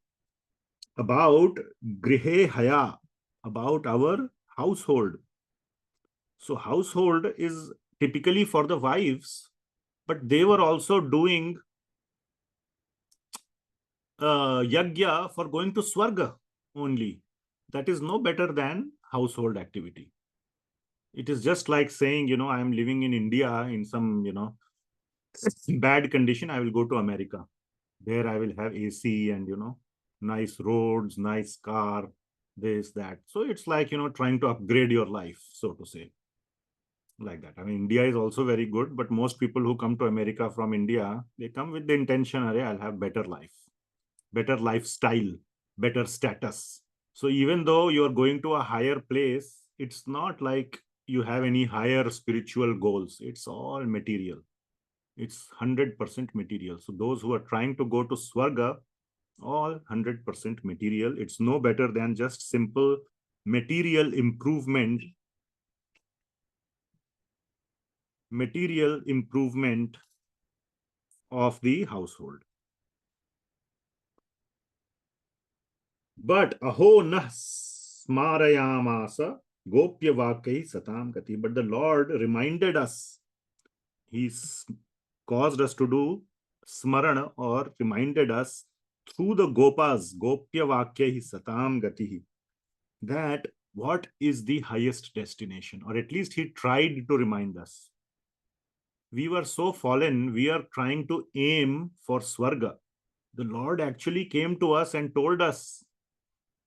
about grihe haya, about our household. So household is typically for the wives, but they were also doing yagya for going to Swarga only. That is no better than household activity. It is just like saying, you know, I am living in India in some, you know, bad condition. I will go to America. There I will have AC and, you know, nice roads, nice car, this, that. So it's like, you know, trying to upgrade your life, so to say. Like that. I mean, India is also very good, but most people who come to America from India, they come with the intention, I'll have better life, better lifestyle, better status. So even though you're going to a higher place, it's not like you have any higher spiritual goals. It's all material. It's 100% material. So those who are trying to go to Swarga, all 100% material. It's no better than just simple material improvement of the household. But aho nah smarayamasa gopya vakai satam gati. But the Lord reminded us. He caused us to do smarana, or reminded us through the gopas, gopya vakyahi satam gatihi, that what is the highest destination, or at least he tried to remind us. We were so fallen, we are trying to aim for Swarga. The Lord actually came to us and told us,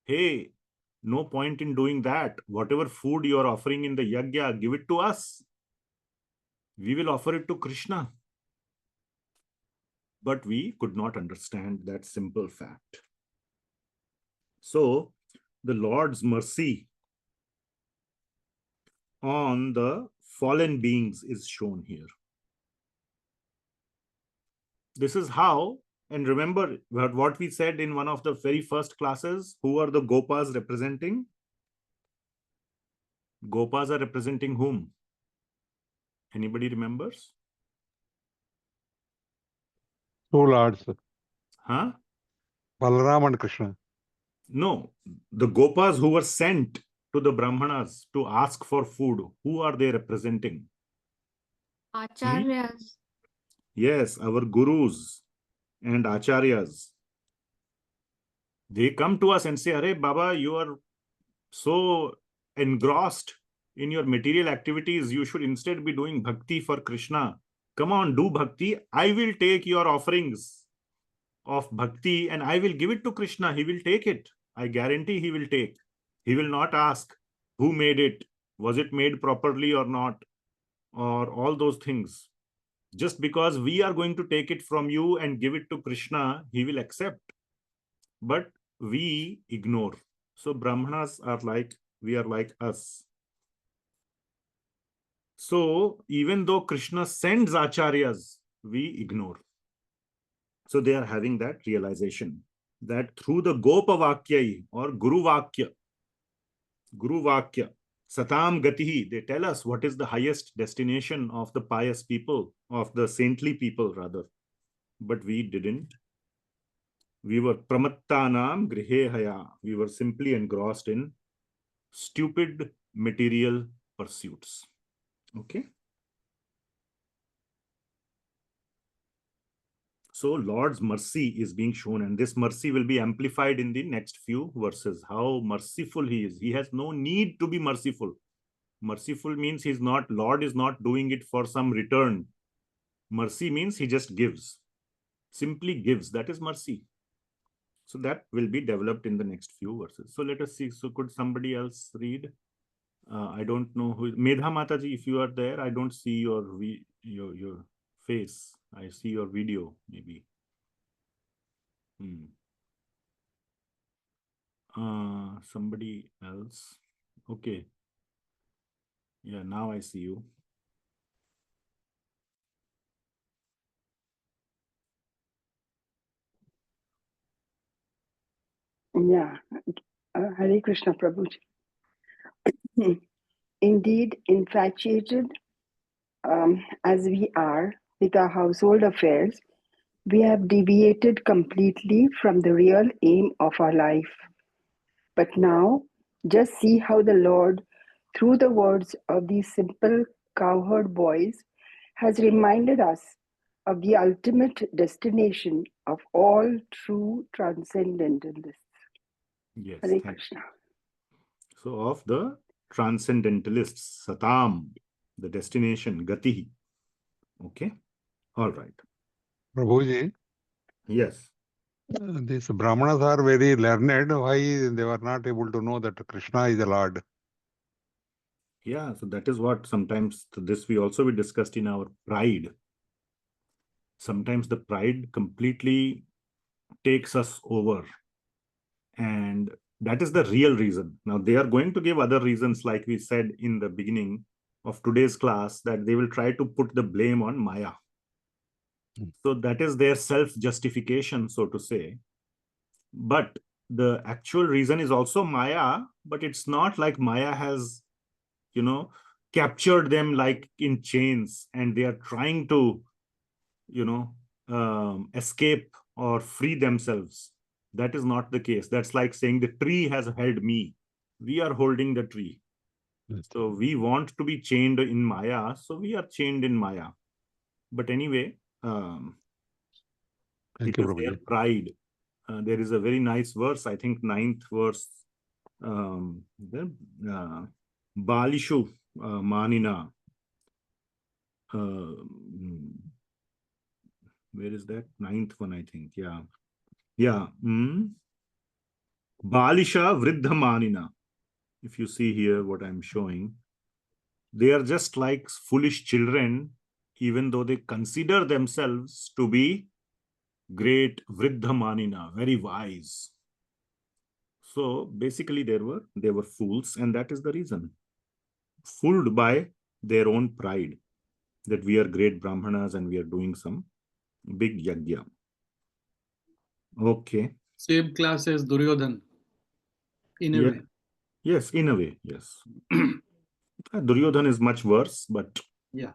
hey, no point in doing that. Whatever food you are offering in the yajna, give it to us. We will offer it to Krishna. But we could not understand that simple fact. So, the Lord's mercy on the fallen beings is shown here. This is how, and remember what we said in one of the very first classes, who are the Gopas representing? Gopas are representing whom? Anybody remembers? Two lords, Huh? Balaram and Krishna. No, the Gopas who were sent to the Brahmanas to ask for food, who are they representing? Acharyas. Yes, our gurus and acharyas. They come to us and say, Arey Baba, you are so engrossed in your material activities, you should instead be doing bhakti for Krishna. Come on, do bhakti. I will take your offerings of bhakti and I will give it to Krishna. He will take it. I guarantee he will take. He will not ask who made it, was it made properly or not, or all those things. Just because we are going to take it from you and give it to Krishna, he will accept. But we ignore. So Brahmanas are like, we are like us. So even though Krishna sends acharyas, we ignore. So they are having that realization that through the Gopa Vakyai or Guru Vakya, Satam Gatihi, they tell us what is the highest destination of the pious people, of the saintly people rather. But we didn't. We were pramattanam grihehaya. We were simply engrossed in stupid material pursuits. Okay. So Lord's mercy is being shown, and this mercy will be amplified in the next few verses. How merciful he is. He has no need to be merciful. Merciful means he's not, Lord is not doing it for some return. Mercy means he just gives. Simply gives. That is mercy. So that will be developed in the next few verses. So let us see. So could somebody else read? I don't know who. Medha Mataji, if you are there, I don't see your face. I see your video, maybe. Somebody else. Okay. Yeah, now I see you. Yeah. Hare Krishna Prabhuji. Indeed, infatuated as we are with our household affairs, we have deviated completely from the real aim of our life. But now, just see how the Lord, through the words of these simple cowherd boys, has reminded us of the ultimate destination of all true transcendentalists. Yes. Hare Krishna. So of the transcendentalists, Satam, the destination, Gatihi. Okay. All right. Prabhuji, Yes. these Brahmanas are very learned. Why they were not able to know that Krishna is the Lord? Yeah, so that is what sometimes this we also we discussed in our pride. Sometimes the pride completely takes us over. And that is the real reason. Now they are going to give other reasons, like we said in the beginning of today's class, that they will try to put the blame on māyā. So that is their self-justification, so to say. But the actual reason is also māyā, but it's not like māyā has, captured them like in chains and they are trying to, escape or free themselves. That is not the case. That's like saying the tree has held me. We are holding the tree. So we want to be chained in māyā. So we are chained in māyā. But anyway, Thank it you, is their Prabhuji. pride. There is a very nice verse, I think 9th verse. Balishu Manina. Where is that? 9th one, I think. Yeah. Yeah. Balisha Vriddha Manina. If you see here what I'm showing, they are just like foolish children, even though they consider themselves to be great Vriddha Manina, very wise. So basically they were fools, and that is the reason. Fooled by their own pride that we are great Brahmanas and we are doing some big yajna. Okay. Same class as Duryodhana, in a Yeah. way. Yes, in a way, yes. Duryodhana is much worse, but Yeah.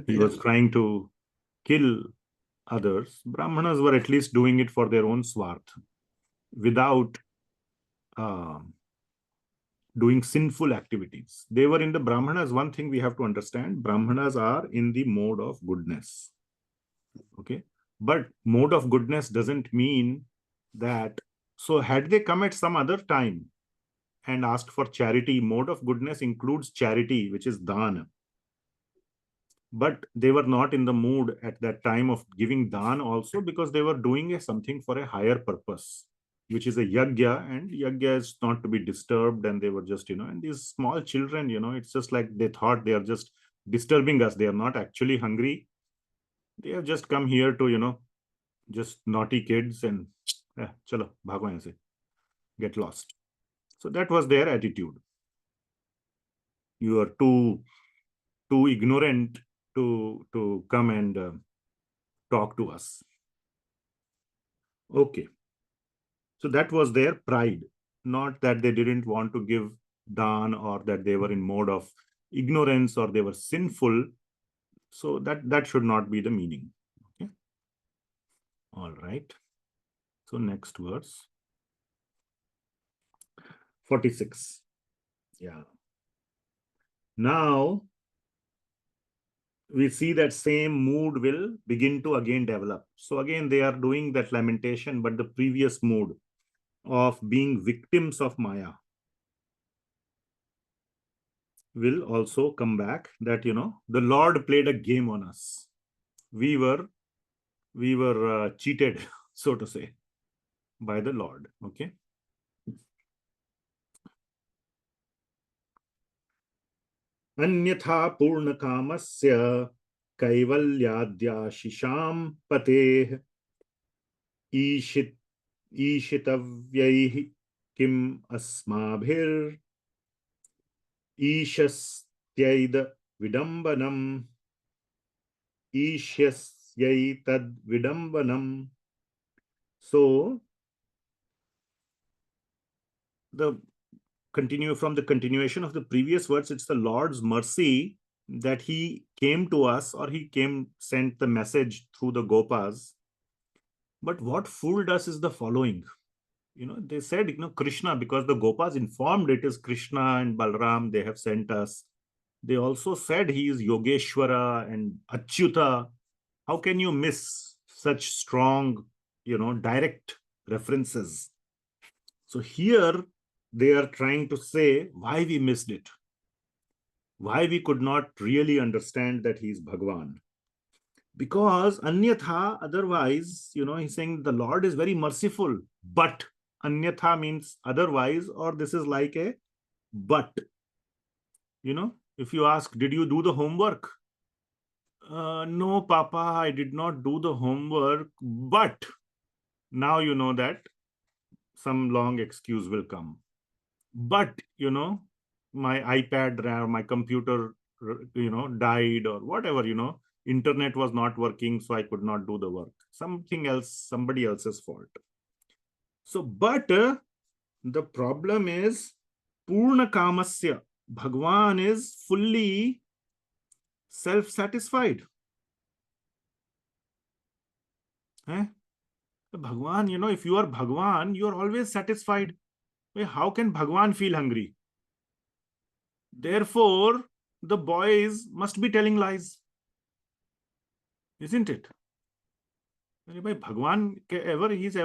he was trying to kill others. Brahmanas were at least doing it for their own svarthe, without doing sinful activities. They were in the Brahmanas. One thing we have to understand, Brahmanas are in the mode of goodness. Okay. But mode of goodness doesn't mean that, so had they come at some other time and asked for charity, mode of goodness includes charity, which is dana. But they were not in the mood at that time of giving dan also, because they were doing something for a higher purpose, which is a yajna, and yajna is not to be disturbed. And they were just, and these small children, it's just like they thought they are just disturbing us. They are not actually hungry. They have just come here to, just naughty kids and chalo, bhago yahan se, get lost. So that was their attitude. You are too ignorant to come and talk to us. Okay. So that was their pride, not that they didn't want to give dan or that they were in mode of ignorance or they were sinful. So that should not be the meaning. Okay. All right. So next verse. 46. Yeah. Now we see that same mood will begin to again develop. So again, they are doing that lamentation, but the previous mood of being victims of māyā will also come back, that, the Lord played a game on us. We were cheated, so to say, by the Lord. Okay. Anyatha purna kamasya kaivalyadhyashisham pateh ishitavyaihi kim asmabhir ishasyaid vidambanam ishyasyai vidambanam. So from the continuation of the previous words, it's the Lord's mercy that he came to us, or he sent the message through the Gopas. But what fooled us is the following. They said, Krishna, because the Gopas informed it is Krishna and Balram, they have sent us. They also said he is Yogeshwara and Achyuta. How can you miss such strong, direct references? So here they are trying to say why we missed it, why we could not really understand that he is Bhagwan. Because anyatha, otherwise, he's saying the Lord is very merciful, but anyatha means otherwise, or this is like a but. If you ask, did you do the homework? No, Papa, I did not do the homework, but now you know that some long excuse will come. But, my iPad or my computer, died or whatever, internet was not working, so I could not do the work. Something else, somebody else's fault. So, but the problem is Purna Kamasya. Bhagwan is fully self-satisfied. Bhagwan, if you are Bhagwan, you are always satisfied. How can Bhagwan feel hungry? Therefore, the boys must be telling lies. Isn't it? Bhagwan, ever he is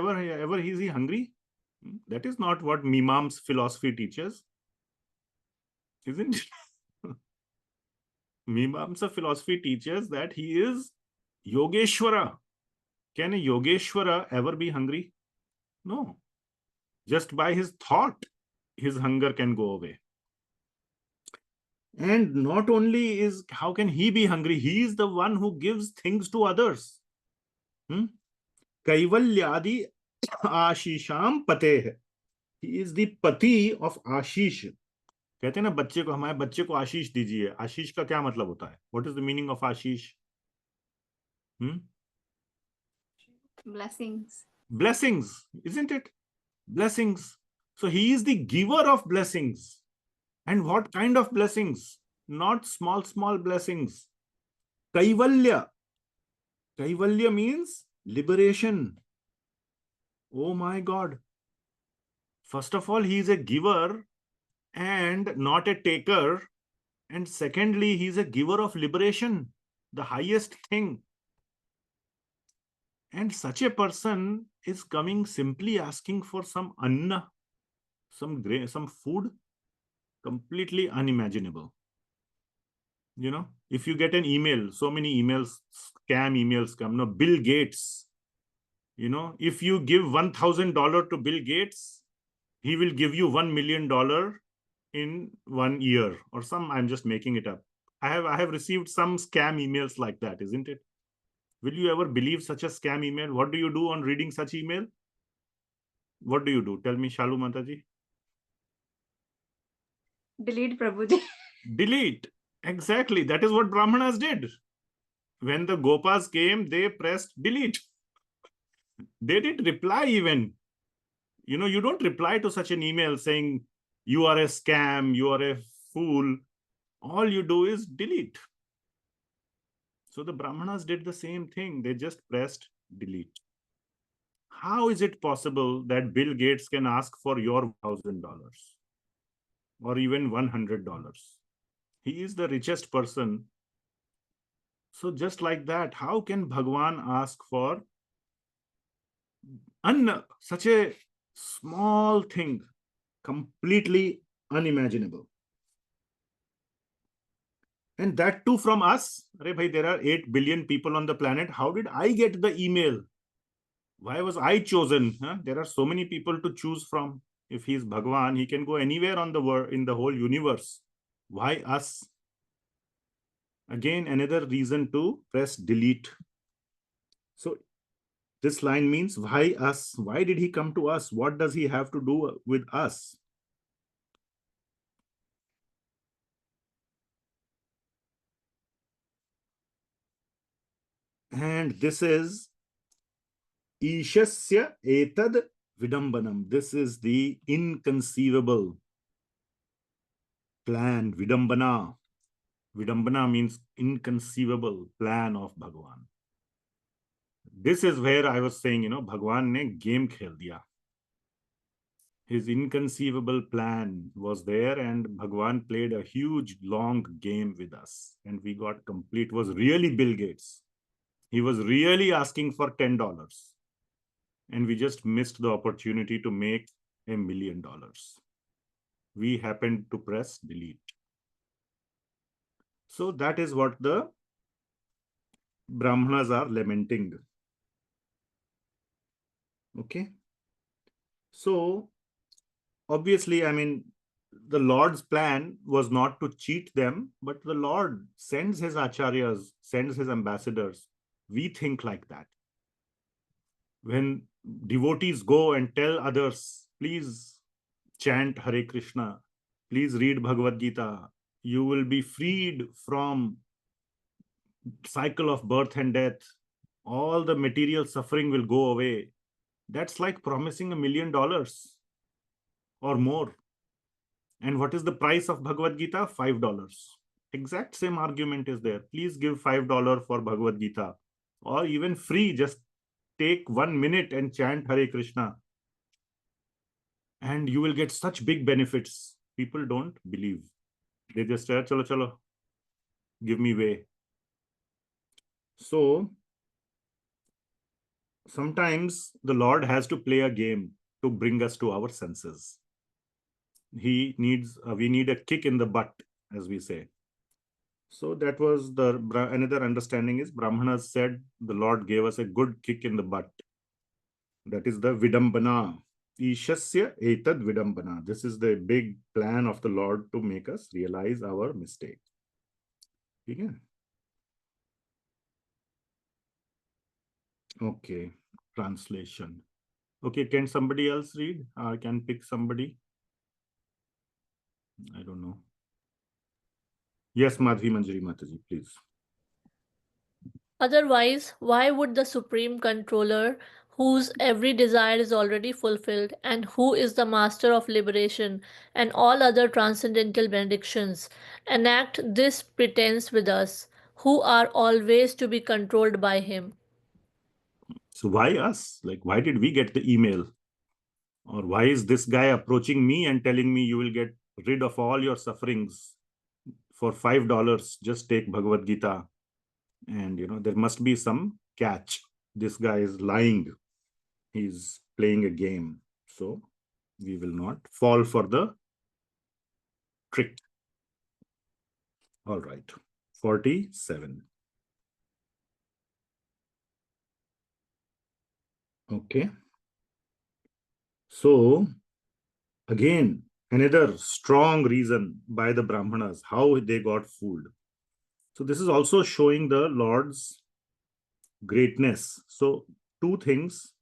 hungry? That is not what Mimam's philosophy teaches, isn't it? Mimamsa philosophy teaches that he is Yogeshwara. Can a Yogeshwara ever be hungry? No. Just by his thought, his hunger can go away. And not only is, how can he be hungry? He is the one who gives things to others. Kaivalyadi Ashisham Pateh. He is the pati of Ashish. कहते हैं ना बच्चे को, हमारे बच्चे को आशीष दीजिए. आशीष का क्या मतलब होता है? What is the meaning of Ashish? Blessings. Blessings, isn't it? Blessings. So he is the giver of blessings. And what kind of blessings? Not small blessings. Kaivalya. Kaivalya means liberation. Oh my God. First of all, he is a giver and not a taker. And secondly, he is a giver of liberation, the highest thing. And such a person is coming simply asking for some anna, some food, completely unimaginable. You know, if you get an email, so many emails, scam emails come. No, Bill Gates, you know, if you give $1,000 to Bill Gates, he will give you $1 million in 1 year or some. I'm just making it up. I have received some scam emails like that, isn't it? Will you ever believe such a scam email? What do you do on reading such email? What do you do? Tell me, Shalu Mataji. Delete, Prabhuji. Delete. Exactly. That is what Brahmanas did. When the Gopas came, they pressed delete. They didn't reply even. You know, you don't reply to such an email saying, you are a scam, you are a fool. All you do is delete. So the Brahmanas did the same thing. They just pressed delete. How is it possible that Bill Gates can ask for your $1,000 or even $100? He is the richest person. So just like that, how can Bhagwan ask for anna, such a small thing, completely unimaginable? And that too from us. Arey bhai, there are 8 billion people on the planet. How did I get the email? Why was I chosen? There are so many people to choose from. If he is Bhagwan, he can go anywhere on the world, in the whole universe. Why us? Again, another reason to press delete. So this line means, why us? Why did he come to us? What does he have to do with us? And this is Ishasya etad vidambanam. This is the inconceivable plan, vidambana. Vidambana means inconceivable plan of Bhagwan. This is where I was saying, you know, Bhagwan ne game khel diya. His inconceivable plan was there and Bhagwan played a huge, long game with us. And we got complete. It was really Bill Gates. He was really asking for $10. And we just missed the opportunity to make $1 million. We happened to press delete. So that is what the Brahmanas are lamenting. Okay. So obviously, I mean, the Lord's plan was not to cheat them, but the Lord sends his acharyas, sends his ambassadors. We think like that. When devotees go and tell others, please chant Hare Krishna, please read Bhagavad Gita, you will be freed from cycle of birth and death. All the material suffering will go away. That's like promising $1 million or more. And what is the price of Bhagavad Gita? $5. Exact same argument is there. Please give $5 for Bhagavad Gita, or even free. Just take 1 minute and chant Hare Krishna, and you will get such big benefits. People don't believe. They just say, chalo, chalo, give me way. So sometimes the Lord has to play a game to bring us to our senses. We need a kick in the butt, as we say. So that was another understanding is Brahmanas said the Lord gave us a good kick in the butt. That is the vidambana. Ishasya etad vidambana. This is the big plan of the Lord to make us realize our mistake. Okay, translation. Okay, can somebody else read? I can pick somebody. I don't know. Yes, Madhvi Manjari Mataji, please. Otherwise, why would the Supreme Controller, whose every desire is already fulfilled, and who is the Master of Liberation and all other transcendental benedictions, enact this pretense with us, who are always to be controlled by him? So why us? Like, why did we get the email? Or why is this guy approaching me and telling me you will get rid of all your sufferings for $5? Just take Bhagavad Gita. And, there must be some catch. This guy is lying. He's playing a game. So we will not fall for the trick. All right. 47. Okay. So again, another strong reason by the Brahmanas, how they got fooled. So this is also showing the Lord's greatness. So two things.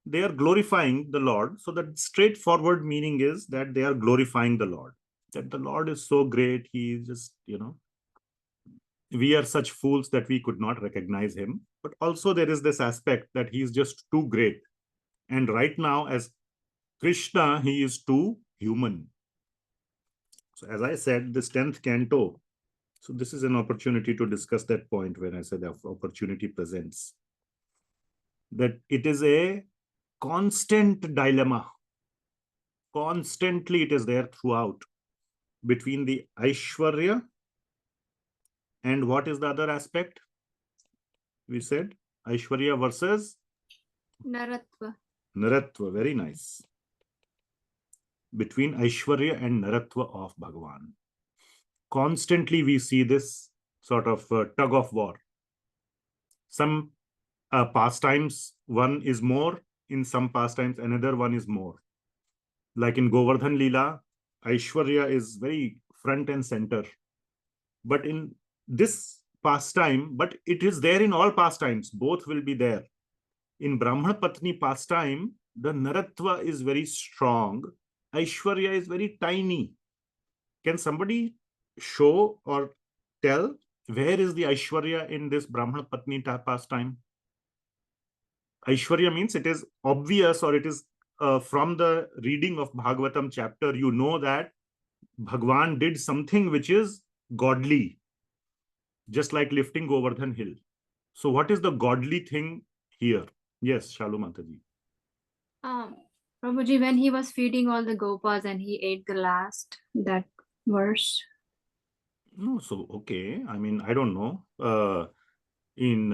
They are glorifying the Lord. So the straightforward meaning is that they are glorifying the Lord. That the Lord is so great. He is just, we are such fools that we could not recognize him. But also there is this aspect that he is just too great. And right now, as Krishna, he is too human. So as I said, this 10th canto, so this is an opportunity to discuss that point when I said the opportunity presents. That it is a constant dilemma. Constantly it is there throughout between the aishvarya and what is the other aspect? We said aishvarya versus Naratva. Naratva, very nice. Between aishvarya and Naratva of Bhagavan. Constantly we see this sort of tug of war. Some pastimes, one is more. In some pastimes, another one is more. Like in Govardhan Lila, aishvarya is very front and center. But in this pastime, but it is there in all pastimes, both will be there. In Brahmana Patni pastime, the Naratva is very strong. Aishvarya is very tiny. Can somebody show or tell where is the Aishvarya in this Brahmana Patni pastime? Aishvarya means it is obvious, or it is from the reading of Bhagavatam chapter, you know that Bhagwan did something which is godly, just like lifting Govardhan hill. So what is the godly thing here? Yes, Shalu Mataji. Prabhuji, when he was feeding all the gopas and he ate the last, that verse. No, so okay. I mean, I don't know. In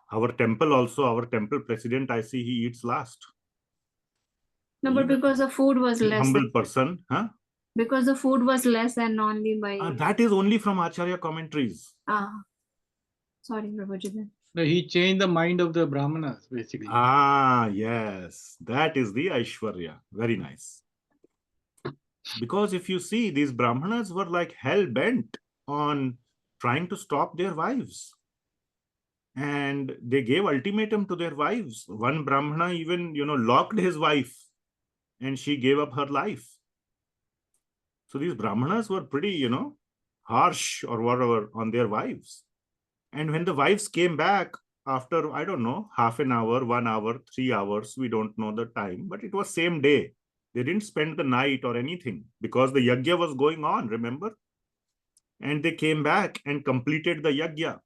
our temple also, our temple president, I see he eats last. No, but because the food was less. Humble person, huh? Because the food was less and only by... that is only from Acharya commentaries. Sorry, Prabhuji. Then. No, he changed the mind of the Brahmanas, basically. Yes. That is the Aishvarya. Very nice. Because if you see, these Brahmanas were like hell-bent on trying to stop their wives. And they gave ultimatum to their wives. One Brahmana even, locked his wife and she gave up her life. So these Brahmanas were pretty, harsh or whatever on their wives. And when the wives came back after, I don't know, half an hour, 1 hour, 3 hours, we don't know the time, but it was same day. They didn't spend the night or anything because the yajna was going on, remember? And they came back and completed the yajna.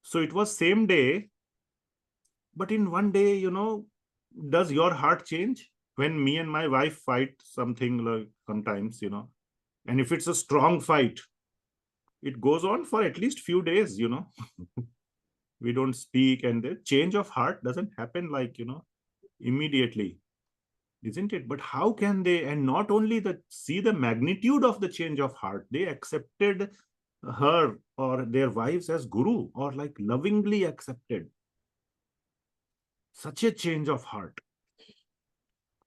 So it was same day, but in one day, does your heart change? When me and my wife fight something like sometimes, and if it's a strong fight, it goes on for at least few days, We don't speak, and the change of heart doesn't happen like, immediately, isn't it? But how can they, and not only see the magnitude of the change of heart, they accepted her or their wives as guru, or like lovingly accepted. Such a change of heart.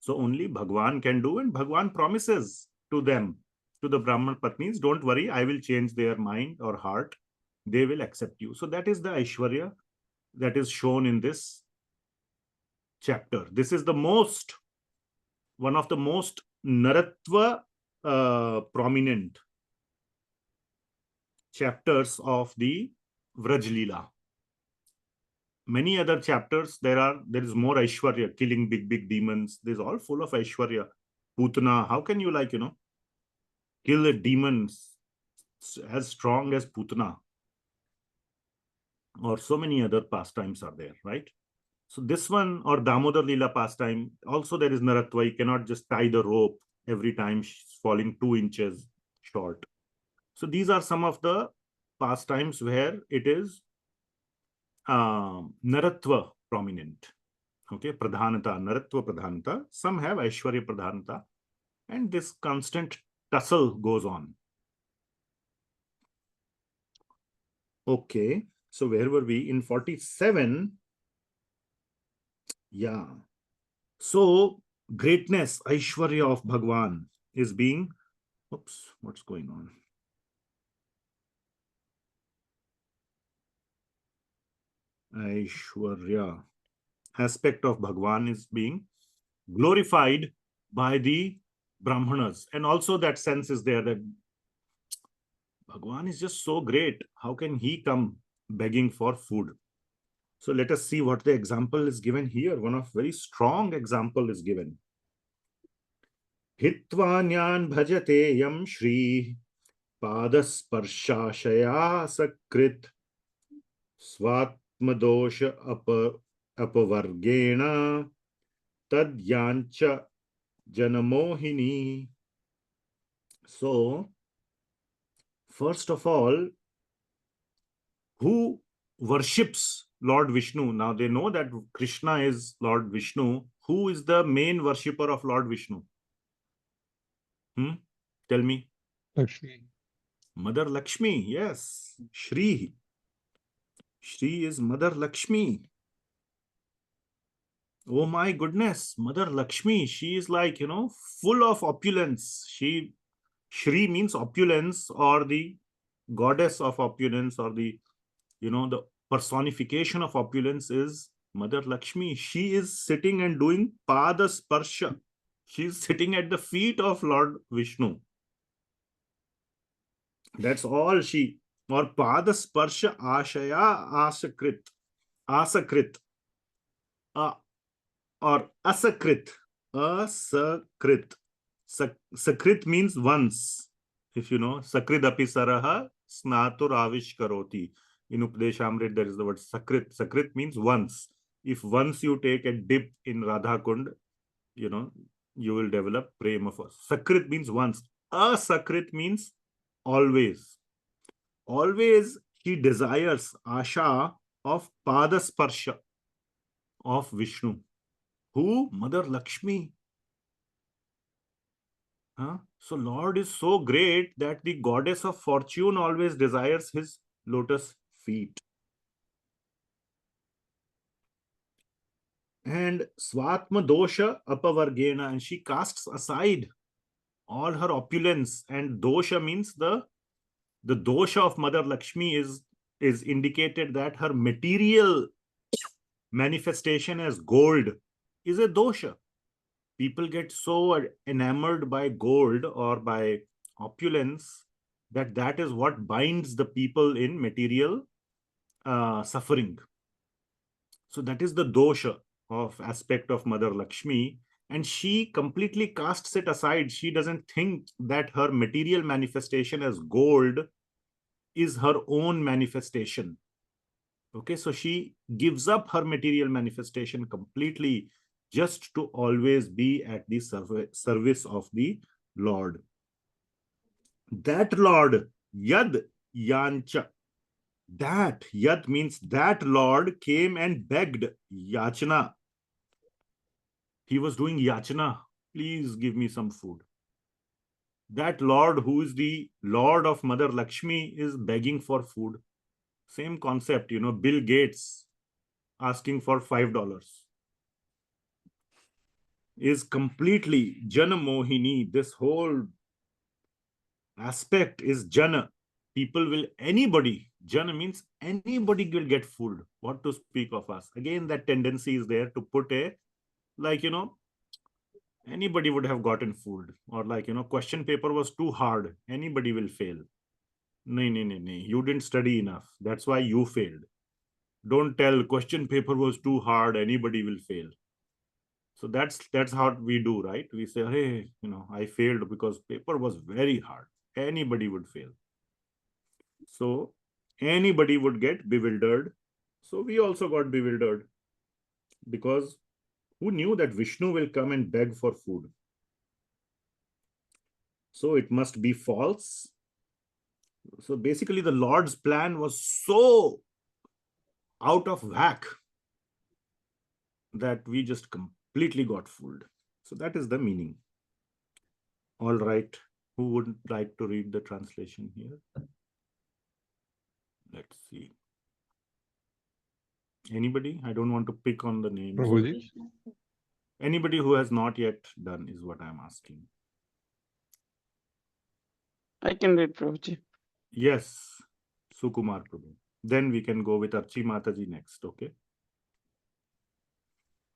So only Bhagwan can do, and Bhagwan promises to them, to the Brahman Patnis, don't worry, I will change their mind or heart. They will accept you. So that is the aishvarya that is shown in this chapter. This is one of the most naratva prominent chapters of the Vraj Lila. Many other chapters, there is more aishvarya, killing big demons. This is all full of aishvarya. Putana, how can you kill a demon as strong as Putana? Or so many other pastimes are there, right? So this one, or Damodar Lila pastime, also there is naratva. You cannot just tie the rope every time she's falling 2 inches short. So these are some of the pastimes where it is naratva prominent. Okay, pradhanata, naratva pradhanata. Some have aishvarya pradhanata, and this constant tussle goes on. Okay, so where were we? In 47. Yeah. So greatness, aishvarya of Bhagwan is being, oops, what's going on? Aishvarya, aspect of Bhagwan is being glorified by the Brahmanas. And also that sense is there that Bhagwan is just so great. How can he come begging for food? So let us see what the example is given here. One of very strong example is given. Hitvanyan bhajate yam shri padasparshashaya sakrit svatmadosha apavargena tadyancha janamohini. So, first of all, who worships Lord Vishnu? Now they know that Krishna is Lord Vishnu. Who is the main worshipper of Lord Vishnu? Tell me. Lakshmi. Mother Lakshmi, yes. Shri. Shri is Mother Lakshmi. Oh my goodness, Mother Lakshmi, she is full of opulence. Shri means opulence, or the goddess of opulence, or the personification of opulence is Mother Lakshmi. She is sitting and doing pada sparsha. She is sitting at the feet of Lord Vishnu. That's all she. Or pada sparsha ashaya asakrit. Or asakrit. Asakrit. Sakrit means once. If you know, sakridapi saraha snatur avishkaroti. In Upadeshamrit, there is the word sakrit. Sakrit means once. If once you take a dip in Radha Kund, you will develop prema for. Sakrit means once. Asakrit means always. Always he desires asha of padasparsha of Vishnu. Who? Mother Lakshmi. So Lord is so great that the goddess of fortune always desires his lotus feet. And Svatma dosha apavargena, and she casts aside all her opulence. And dosha means the dosha of Mother Lakshmi is indicated that her material manifestation as gold is a dosha. People get so enamored by gold or by opulence that is what binds the people in material suffering. So that is the dosha of aspect of Mother Lakshmi, and she completely casts it aside. She doesn't think that her material manifestation as gold is her own manifestation. Okay, so she gives up her material manifestation completely just to always be at the service of the Lord. That Lord, Yad Yancha That, yat means that Lord came and begged, yachana. He was doing yachana. Please give me some food. That Lord, who is the Lord of Mother Lakshmi, is begging for food. Same concept, Bill Gates asking for $5 is completely Jana Mohini. This whole aspect is Jana. People will, anybody, Jana means anybody will get food. What to speak of us? Again, that tendency is there to put anybody would have gotten food, or question paper was too hard, anybody will fail. No, you didn't study enough, that's why you failed. Don't tell question paper was too hard, anybody will fail. So that's how we do, right? We say, hey, I failed because paper was very hard, anybody would fail. So anybody would get bewildered. So we also got bewildered, because who knew that Vishnu will come and beg for food? So it must be false. So basically the Lord's plan was so out of whack that we just completely got fooled. So that is the meaning. All right. Who would like to read the translation here? Let's see. Anybody? I don't want to pick on the names. Prabhuji. Anybody who has not yet done is what I'm asking. I can read, Prabhuji. Yes, Sukumar Prabhu. Then we can go with Archi Mataji next, okay?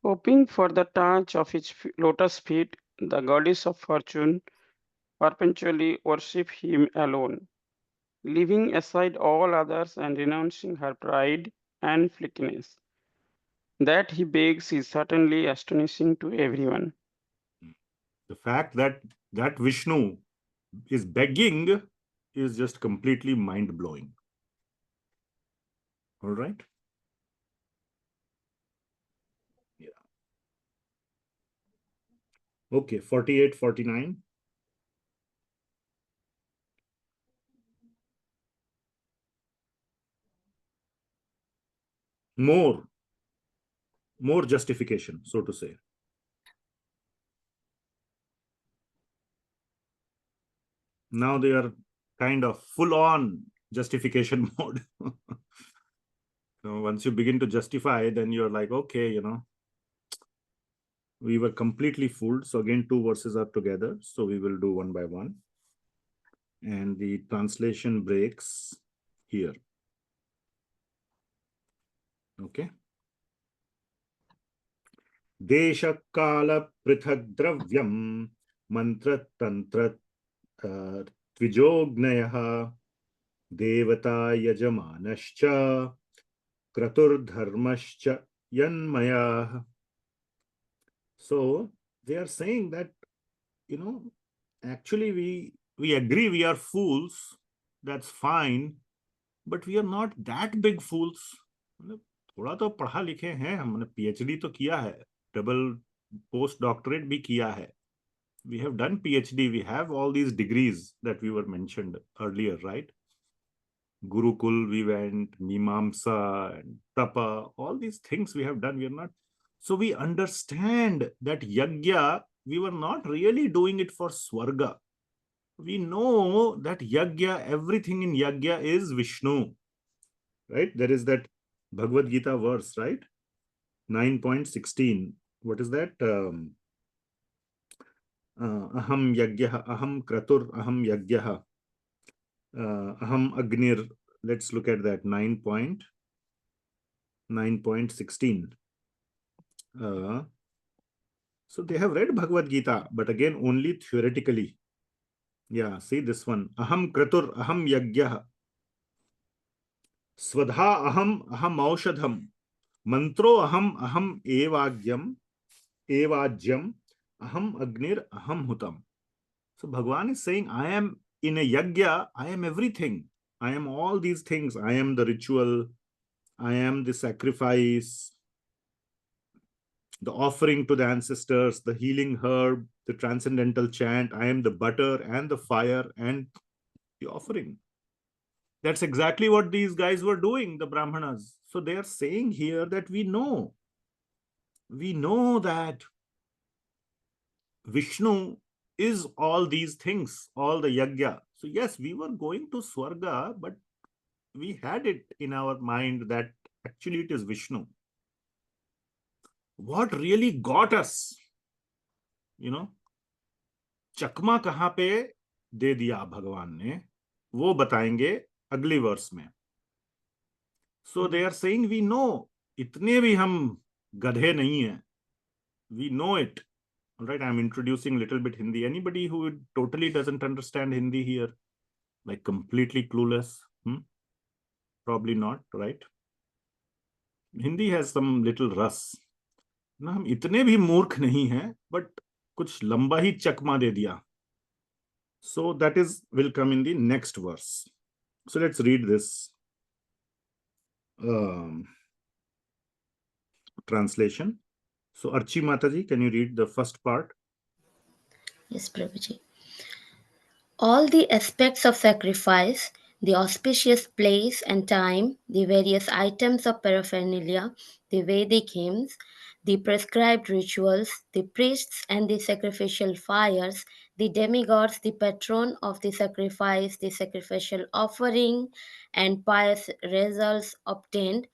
Hoping for the touch of his lotus feet, the goddess of fortune perpetually worship him alone, leaving aside all others and renouncing her pride and flakiness. That he begs is certainly astonishing to everyone. The fact that Vishnu is begging is just completely mind-blowing. All right? Yeah. Okay, 48, 49. More justification, so to say. Now they are kind of full-on justification mode. So once you begin to justify, then you're like, okay, we were completely fooled. So again, two verses are together. So we will do one by one. And the translation breaks here. Okay. Desha kala prithak dravyam mantra tantra tvijognayah devata yajamanascha kratur dharmascha yanmaya. So they are saying that, actually we agree we are fools, that's fine, but we are not that big fools. थोड़ा तो पढ़ा लिखे हैं, हमने PhD तो किया है, double post doctorate भी किया है. We have done PhD, we have all these degrees that we were mentioned earlier, right? Gurukul we went, Mimamsa and Tapa, all these things we have done. We are not. So we understand that Yagya, we were not really doing it for Swarga. We know that Yagya, everything in Yagya is Vishnu, right? There is that Bhagavad Gita verse, right? 9.16. What is that? Aham Yagyaha, Aham Kratur, Aham Yagyaha, Aham Agnir. Let's look at that 9.16. So they have read Bhagavad Gita, but again, only theoretically. Yeah, see this one. Aham Kratur, Aham Yagyaha. Swadha Aham, Aham Aushadham. Mantro Aham Evajyam, Aham Agnir, Aham Hutam. So Bhagavan is saying, I am in a Yagya, I am everything. I am all these things. I am the ritual. I am the sacrifice, the offering to the ancestors, the healing herb, the transcendental chant. I am the butter and the fire and the offering. That's exactly what these guys were doing, the Brahmanas. So they are saying here that we know that Vishnu is all these things, all the yajna. So yes, we were going to Swarga, but we had it in our mind that actually it is Vishnu. What really got us, चकमा कहां पे दे दिया भगवान ने, वो बताएंगे अगली वर्ष में. So they are saying we know, इतने भी हम गधे नहीं हैं. We know it. All right, I'm introducing a little bit Hindi. Anybody who totally doesn't understand Hindi here, like completely clueless? Probably not, right? Hindi has some little rus. ना हम इतने भी मूर्ख नहीं हैं, but कुछ लंबा ही चकमा दे दिया. So that will come in the next verse. So let's read this translation. So Archi Mataji, can you read the first part? Yes, Prabhuji. All the aspects of sacrifice, the auspicious place and time, the various items of paraphernalia, the Vedic hymns, the prescribed rituals, the priests and the sacrificial fires, the demigods, the patron of the sacrifice, the sacrificial offering, and pious results obtained,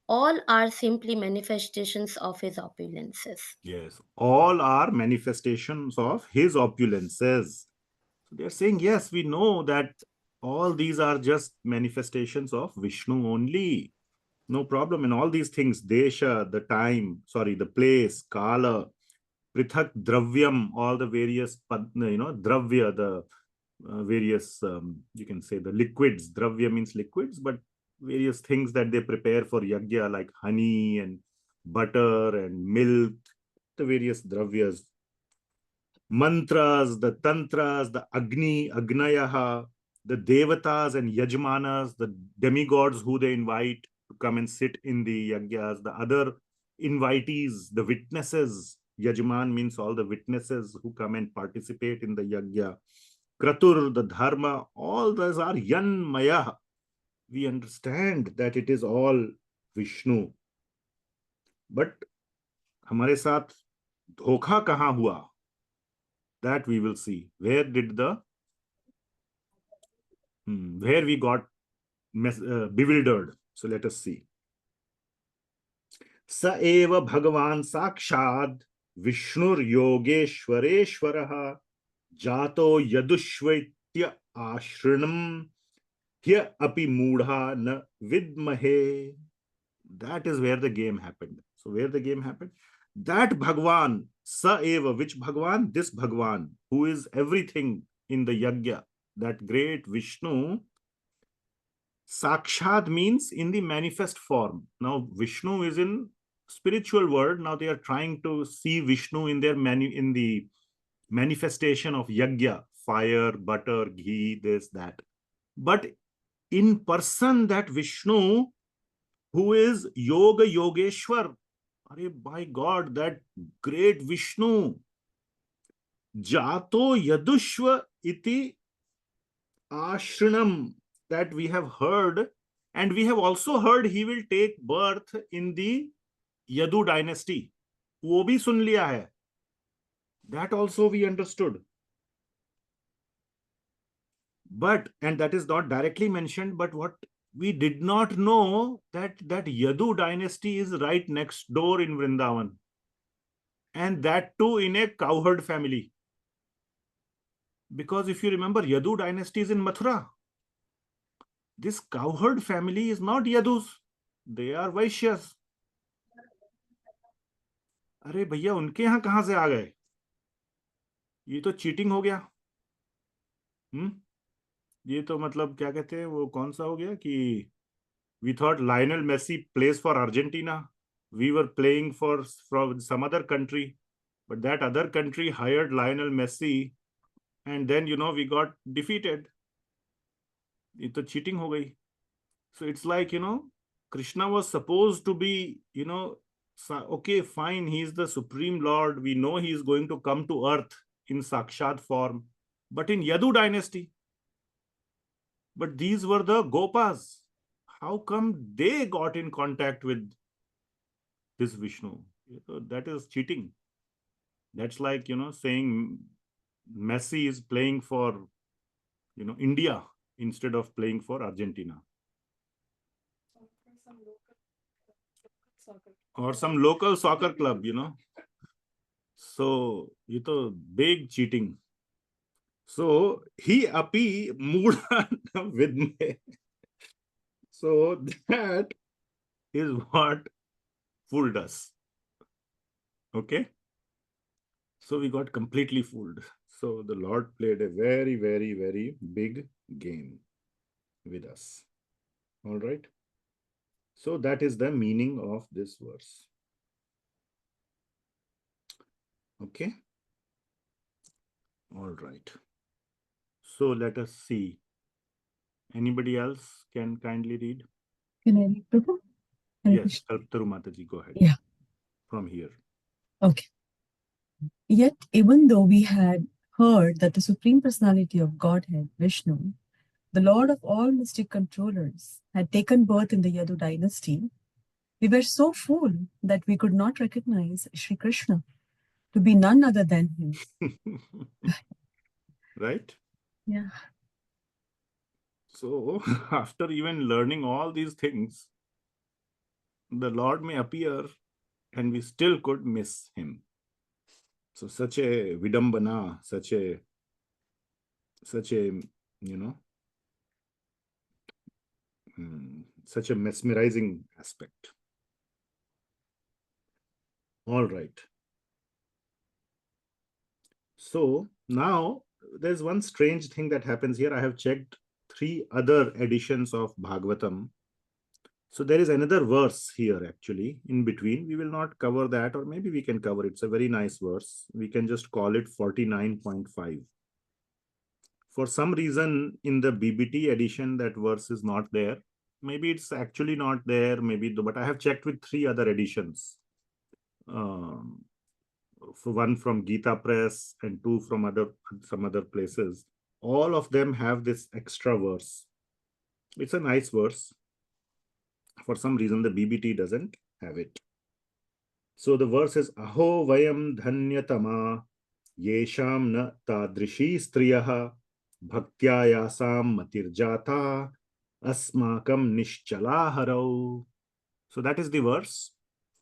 all are simply manifestations of his opulences. Yes, all are manifestations of his opulences. So they're saying, yes, we know that all these are just manifestations of Vishnu only. No problem. And all these things, desha, the time, the place, kala, prithak dravyam, all the various, dravya, the various, you can say the liquids. Dravya means liquids, but various things that they prepare for yajna, like honey and butter and milk, the various dravyas. Mantras, the tantras, the Agni, Agnayaha, the Devatas and Yajmanas, the demigods who they invite to come and sit in the yajnas, the other invitees, the witnesses. Yajman means all the witnesses who come and participate in the yajna. Kratur, the dharma, all those are yan māyā. We understand that it is all Vishnu. But हमारे साथ धोखा कहाँ हुआ? That we will see. Where we got bewildered. So let us see. Sa eva bhagavan sakshad Vishnur yogeshwareshwaraha jato yadushvaitya ashranam hya api mudha na vidmahe. That is where the game happened. So where the game happened? That Bhagwan, Sa Eva, which Bhagwan? This Bhagwan, who is everything in the yajna, that great Vishnu. Sakshad means in the manifest form. Now Vishnu is in spiritual world. Now they are trying to see Vishnu in their in the manifestation of yajna, fire, butter, ghee, this, that. But in person, that Vishnu, who is Yoga Yogeshwar, by God, that great Vishnu, Jato Yadushva iti ashram, that we have heard, and we have also heard he will take birth in the Yadu dynasty. वो भी सुन लिया है. That also we understood. But, and that is not directly mentioned, but what we did not know that Yadu dynasty is right next door in Vrindavan. And that too in a cowherd family. Because if you remember, Yadu dynasty is in Mathura. This cowherd family is not Yadus. They are Vaishyas. अरे भैया उनके यहाँ कहाँ से आ गए? ये तो cheating हो गया. ये तो मतलब क्या कहते हैं, वो कौन सा हो गया कि we thought Lionel Messi plays for Argentina. We were playing for some other country, but that other country hired Lionel Messi, and then we got defeated. ये तो cheating हो गई. So it's like Krishna was supposed to be okay, fine, he is the Supreme Lord. We know he is going to come to earth in Sakshad form, but in Yadu dynasty. But these were the Gopas. How come they got in contact with this Vishnu? That is cheating. That's like, saying Messi is playing for, India instead of playing for Argentina. Or some local soccer club, So, big cheating. So, he api mudana vidme. So, that is what fooled us. Okay? So, we got completely fooled. So, the Lord played a very, very, very big game with us. All right? So, that is the meaning of this verse. Okay? All right. So, let us see. Anybody else can kindly read? Can I read, Prabhu? Hare Yes, Krishna. Taru Mataji, go ahead. Yeah. From here. Okay. Yet, even though we had heard that the Supreme Personality of Godhead, Vishnu, the Lord of all mystic controllers, had taken birth in the Yadu dynasty, we were so full that we could not recognize Shri Krishna to be none other than him. Right? Yeah. So, after even learning all these things, the Lord may appear and we still could miss him. So, such a vidambana, such a, such a mesmerizing aspect. All right. So, now there's one strange thing that happens here. I have checked 3 other editions of Bhagavatam. So there is another verse here actually in between. We will not cover that, or maybe we can cover it. It's a very nice verse. We can just call it 49.5. For some reason in the BBT edition, that verse is not there. Maybe it's actually not there, but I have checked with 3 other editions. One from Gita Press and 2 from some other places. All of them have this extra verse. It's a nice verse. For some reason, the BBT doesn't have it. So the verse is, Aho vayam dhanyatama yesham na tadrishi striyaha bhaktya yasam matirjata asmakam nischala harau. So that is the verse.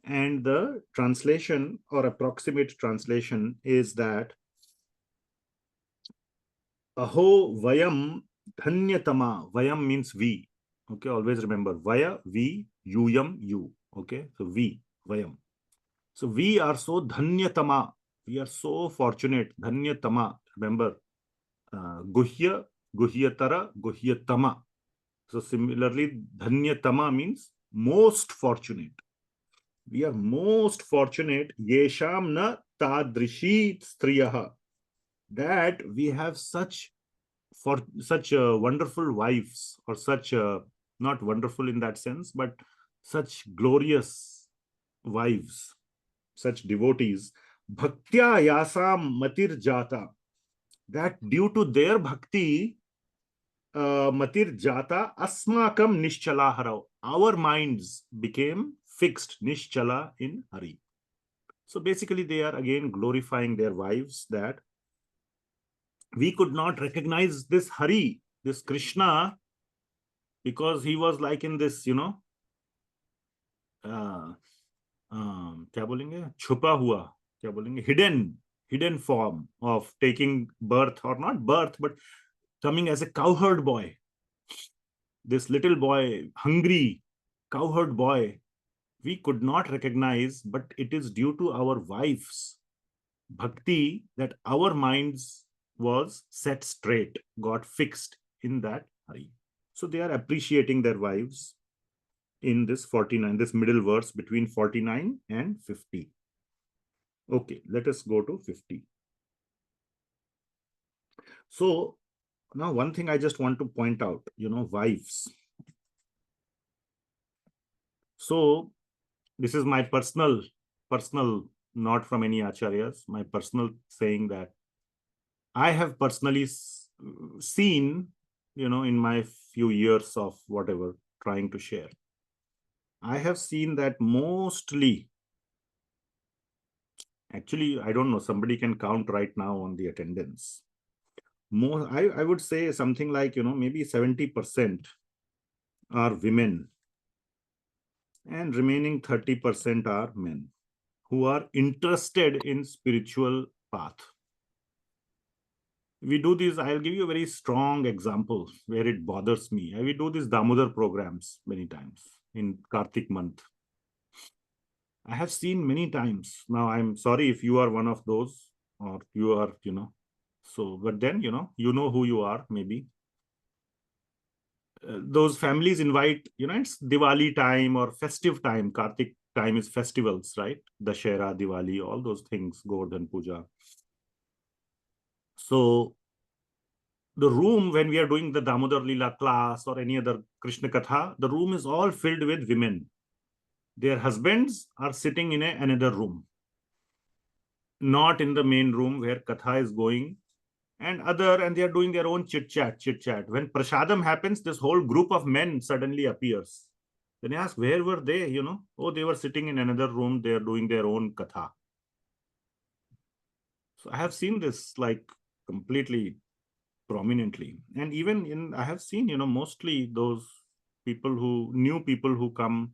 And the translation or approximate translation is that Aho vayam dhanyatama. Vayam means we. Okay, always remember vaya, we, yuyam, you. Okay, so we, vayam. So we are so dhanyatama. We are so fortunate. Dhanyatama. Remember, guhya, guhyatara, guhyatama. So similarly, dhanyatama means most fortunate. We are most fortunate. Yesham na tadrishi striyaha. That we have such wonderful wives, or such not wonderful in that sense, but such glorious wives, such devotees. Bhaktya yasam matir jata. That due to their bhakti, matir jata asmakam nischala harau. Our minds became fixed, nischala in Hari. So basically they are again glorifying their wives, that we could not recognize this Hari, this Krishna, because he was like in this, क्या बोलेंगे, छुपा हुआ, क्या बोलेंगे, hidden form of taking birth, or not birth, but coming as a cowherd boy. This little boy, hungry cowherd boy, we could not recognize, but it is due to our wives' bhakti that our minds was set straight, got fixed in that Hari. So they are appreciating their wives in this 49, this middle verse between 49 and 50. Okay, let us go to 50. So now one thing I just want to point out, wives. So this is my personal, not from any acharyas, my personal saying that I have personally seen, in my few years of whatever trying to share, I have seen that mostly, actually, I don't know, somebody can count right now on the attendance. More, I would say something like, maybe 70% are women and remaining 30% are men who are interested in spiritual path. We do this, I'll give you a very strong example where it bothers me. We do these Damodar programs many times in Kartik month. I have seen many times. Now, I'm sorry if you are one of those, or you are, so, but then, you know who you are, maybe. Those families invite, it's Diwali time or festive time. Kartik time is festivals, right? Dashera, Diwali, all those things, Govardhan Puja. So the room, when we are doing the Damodar Lila class or any other Krishna Katha, the room is all filled with women. Their husbands are sitting in another room, not in the main room where Katha is going, and they are doing their own chit-chat. When Prasadam happens, this whole group of men suddenly appears. Then I ask, where were they, Oh, they were sitting in another room, they are doing their own Katha. So I have seen this like completely prominently. And even I have seen, mostly those new people who come.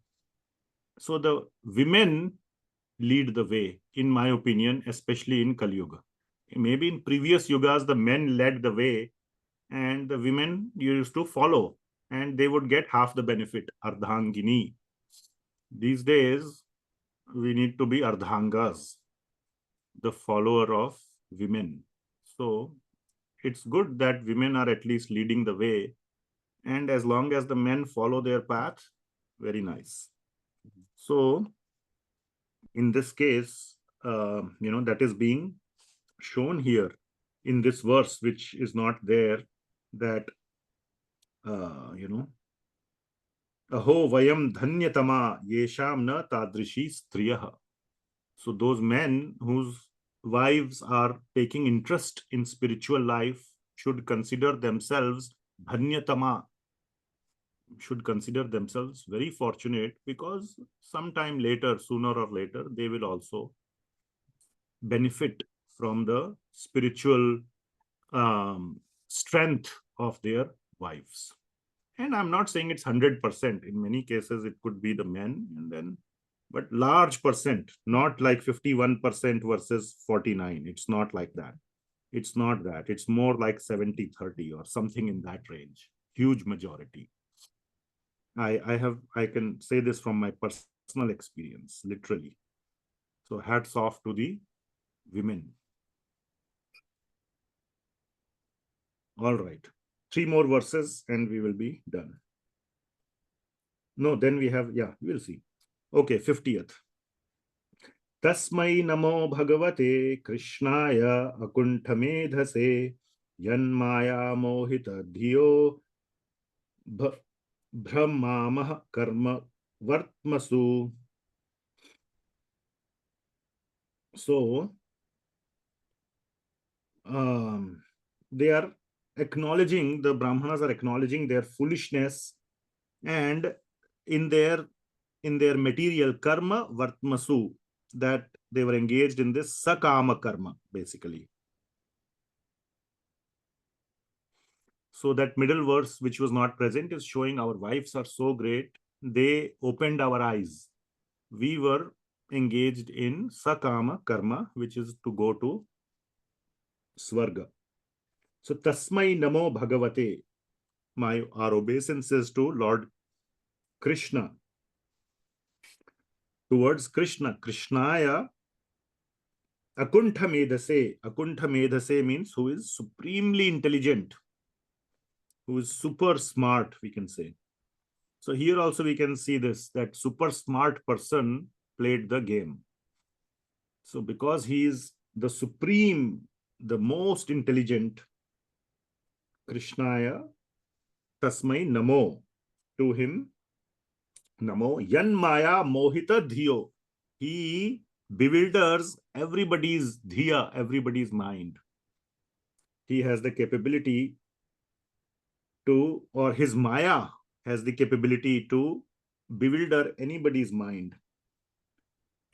So the women lead the way, in my opinion, especially in Kali Yuga. Maybe in previous yugas, the men led the way and the women used to follow, and they would get half the benefit, ardhangini. These days, we need to be ardhangas, the follower of women. So it's good that women are at least leading the way. And as long as the men follow their path, very nice. So in this case, that is being shown here in this verse, which is not there, that, aho vayam dhanyatama yesham na tadrishi striyah. So those men whose wives are taking interest in spiritual life should consider themselves dhanyatama, should consider themselves very fortunate, because sometime later, sooner or later, they will also benefit from the spiritual strength of their wives. And I'm not saying it's 100%. In many cases, it could be the men, but large percent, not like 51% versus 49. It's not like that. It's not that. It's more like 70-30 or something in that range. Huge majority. I can say this from my personal experience, literally. So hats off to the women. All right. 3 more verses and we will be done. No, then we have, we'll see. Okay, 50th. Tasmai namo bhagavate krishnaya akunthamedhase yanmaya mohita dhiyo brahmamah karma vartmasu. So, they are acknowledging, the Brahmanas are acknowledging their foolishness, and in their material karma vartmasu, that they were engaged in this sakama karma, basically. So that middle verse, which was not present, is showing our wives are so great. They opened our eyes. We were engaged in sakama karma, which is to go to Svarga. So tasmai namo bhagavate, our obeisances to Lord Krishna, towards Krishna. Krishnaya akuntha medhase. Akuntha medhase means who is supremely intelligent, who is super smart, we can say. So here also we can see this, that super smart person played the game. So because he is the supreme, the most intelligent, Krishnaya tasmai namo, to him namo, yan maya mohita dhiyo. He bewilders everybody's dhiya, everybody's mind. He has the capability to, or his māyā has the capability to bewilder anybody's mind.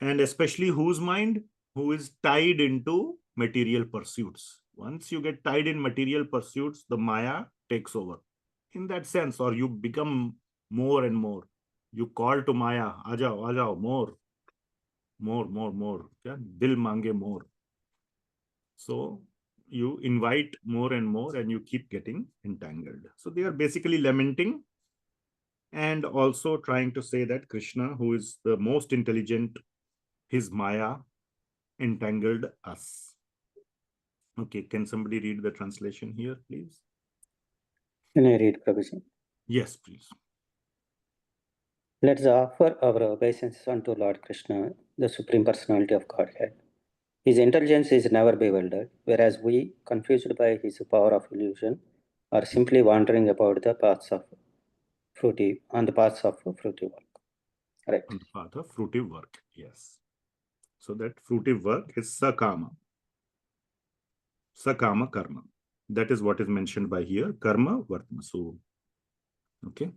And especially whose mind? Who is tied into material pursuits. Once you get tied in material pursuits, the māyā takes over. In that sense, or you become more and more. You call to māyā, ajao, more. Yeah? Dil mange more. So you invite more and more and you keep getting entangled. So they are basically lamenting and also trying to say that Krishna, who is the most intelligent, his māyā entangled us. Okay, can somebody read the translation here, please? Can I read, Prabhuji? Yes, please. Let's offer our obeisances unto Lord Krishna, the Supreme Personality of Godhead. His intelligence is never bewildered, whereas we, confused by his power of illusion, are simply wandering about the paths of fruitive work. Right. On the path of fruitive work, yes. So that fruitive work is sakama karma. That is what is mentioned by here, karma vartma. So, okay,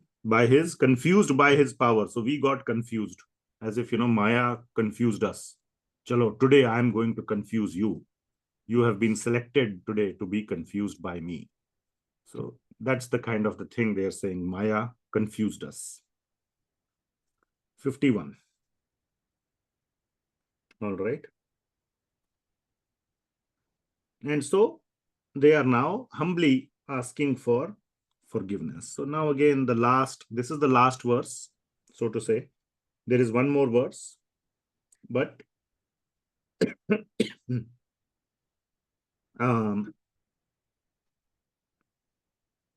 confused by his power. So we got confused, as if, māyā confused us. Chalo, today I am going to confuse you. You have been selected today to be confused by me. So that's the kind of the thing they are saying. Māyā confused us. 51. All right. And so they are now humbly asking for forgiveness. So now again, this is the last verse, so to say. There is one more verse, but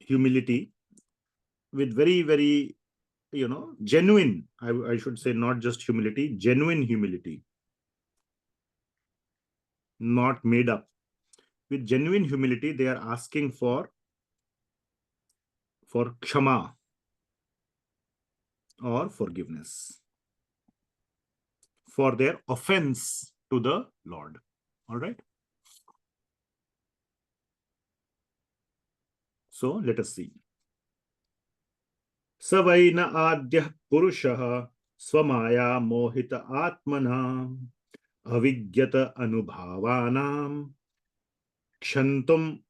humility with very, very, genuine, I should say, not just humility, genuine humility, not made up. With genuine humility, they are asking for kshama or forgiveness for their offense to the Lord. All right. So let us see. Savaina adyah purushah swamaya mohita atmana avigyata anubhavanam kshantum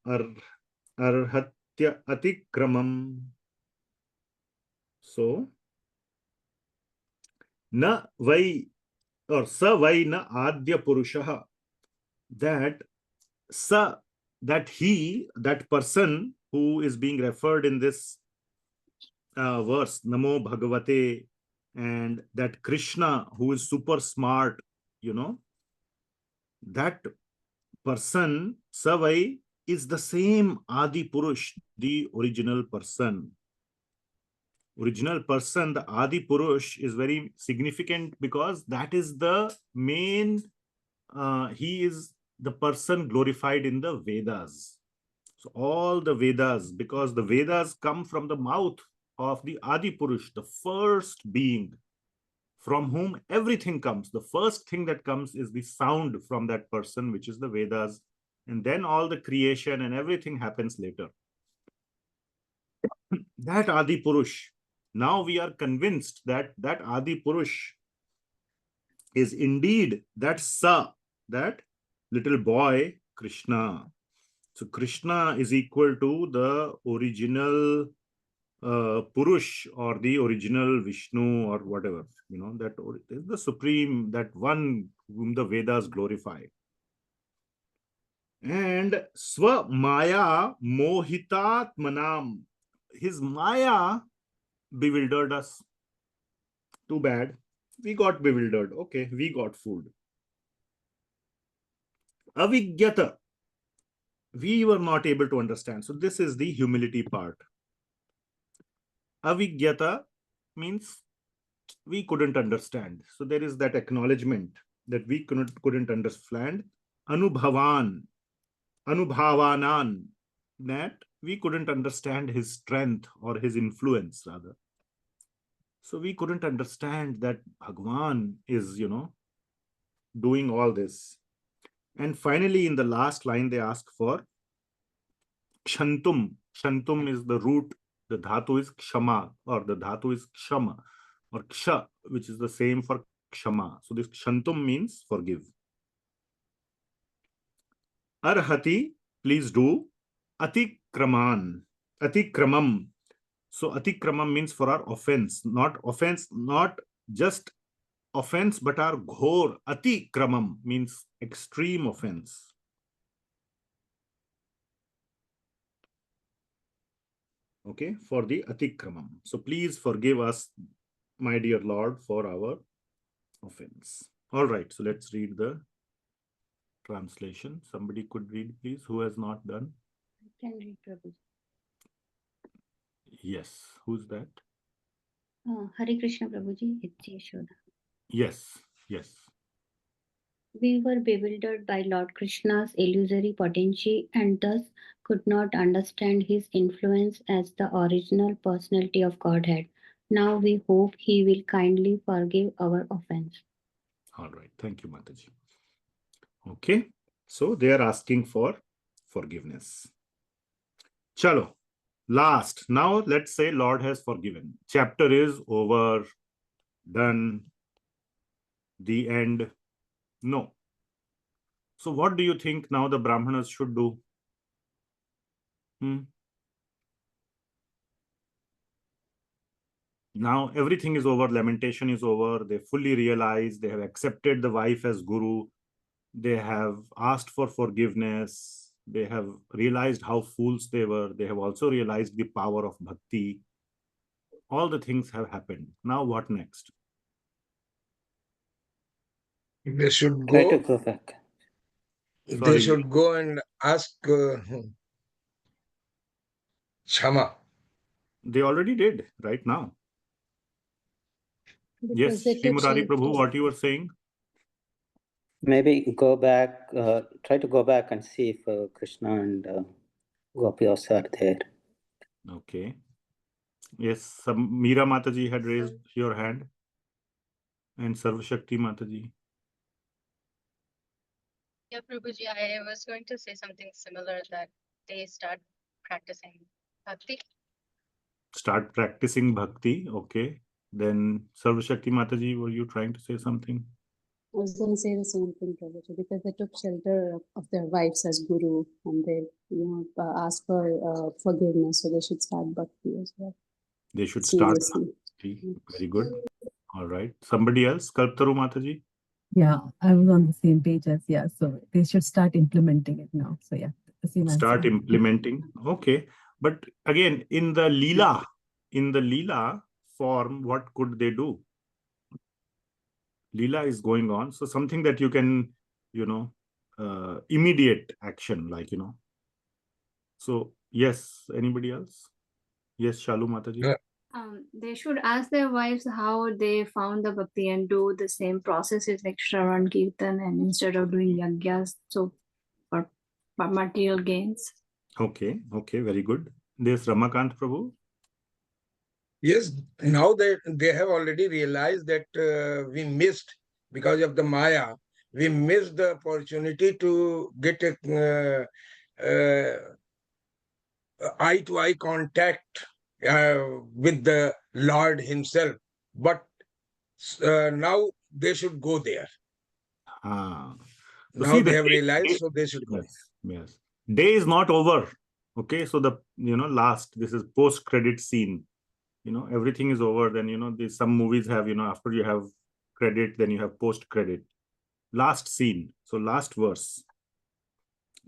arhatya atikramam. So, na vai or sa vai na adya purushaha, that person who is being referred in this verse, Namo Bhagavate, and that Krishna who is super smart, that person, Savai, is the same Adi Purush, the original person. Original person, the Adi Purush, is very significant because that is the main, he is the person glorified in the Vedas. So all the Vedas, because the Vedas come from the mouth of the Adi Purush, the first being from whom everything comes. The first thing that comes is the sound from that person, which is the Vedas. And then all the creation and everything happens later. That Adi Purush, now we are convinced that that Adi Purush is indeed that that little boy, Krishna. So Krishna is equal to the original Purush or the original Vishnu or whatever, that is the supreme, that one whom the Vedas glorify. And Swa Maya Mohitat Manam, his Maya bewildered us. Too bad. We got bewildered. Okay, we got fooled. Avigyata, we were not able to understand. So this is the humility part. Avigyata means we couldn't understand. So there is that acknowledgement that we couldn't understand. Anubhavan, Anubhavanan, that we couldn't understand his strength or his influence rather. So we couldn't understand that Bhagwan is, doing all this. And finally, in the last line, they ask for kshantum. Kshantum is the root. The dhatu is kshama, or the dhatu is kshama, or ksha, which is the same for kshama. So this kshantum means forgive. Arhati, please do. Atikramam. So atikramam means for our offense, not just offense, but our ghor. Atikramam means extreme offense. Okay, for the atikramam. So please forgive us, my dear Lord, for our offense. All right, so let's read the translation. Somebody could read, please, who has not done? I can read, Prabhuji. Yes, who's that? Hare Krishna, Prabhuji. It's Yashoda. Yes, yes. We were bewildered by Lord Krishna's illusory potency and thus could not understand his influence as the original personality of Godhead. Now we hope he will kindly forgive our offense. All right, thank you, Mataji. Okay, so they are asking for forgiveness. Chalo, last. Now let's say Lord has forgiven. Chapter is over, done, the end. No. So what do you think now the Brahmanas should do? Now everything is over, lamentation is over, they fully realize, they have accepted the wife as guru, they have asked for forgiveness, they have realized how fools they were, they have also realized the power of bhakti. All the things have happened. Now what next? They should Try to go. go back. They should go and ask Kshama. They already did right now. Because Yes, Srimurari Prabhu, what you were saying? Maybe go back, try to go back and see if Krishna and Gopis are there. Okay. Yes, Meera Mataji had raised your hand. And Sarvashakti Mataji. Yeah, Prabhuji, I was going to say something similar, that they start practicing bhakti. Start practicing bhakti. Okay. Then Sarvashakti Mataji, were you trying to say something? I was going to say the same thing, Prabhuji, because they took shelter of their wives as guru, and they, asked for forgiveness, so they should start bhakti as well. They should start Seriously. bhakti. Very good. All right. Somebody else? Kalptaru Mataji? Yeah, I was on the same page as, so they should start implementing it now. So yeah, the same answer. Start implementing. Okay. But again, in the Lila form, what could they do? Lila is going on. So something that you can, immediate action, like, So yes, anybody else? Yes, Shalu Mataji. Yeah. They should ask their wives how they found the bhakti and do the same processes like Shravan Kirtan, and instead of doing yagyas, so for material gains. Okay, very good. There's Ramakant Prabhu. Yes, now they have already realized that we missed, because of the Maya, we missed the opportunity to get a eye-to-eye contact with the Lord himself. But now they should go there. So now they have realized, so they should go. Yes. Day is not over. Okay, so the this is post-credit scene. Everything is over. Then some movies have after you have credit, then you have post-credit. Last scene. So last verse.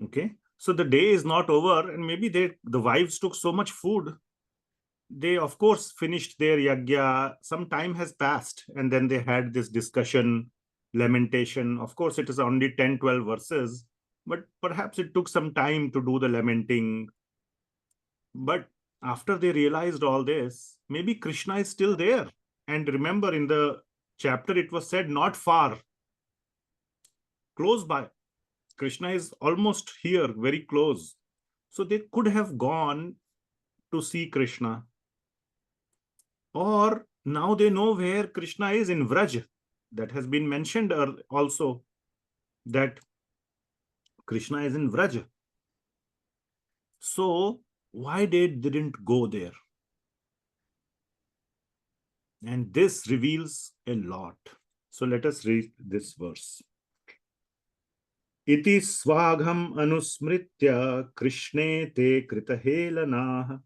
Okay. So the day is not over, and maybe the wives took so much food. They, of course, finished their yagya. Some time has passed, and then they had this discussion, lamentation. Of course, it is only 10, 12 verses, but perhaps it took some time to do the lamenting. But after they realized all this, maybe Krishna is still there. And remember, in the chapter, it was said, not far, close by. Krishna is almost here, very close. So they could have gone to see Krishna. Or now they know where Krishna is, in Vraj. That has been mentioned also, that Krishna is in Vraj. So Why they didn't go there? And this reveals a lot. So let us read this verse. Iti swagham anusmritya Krishne te kritahelanaha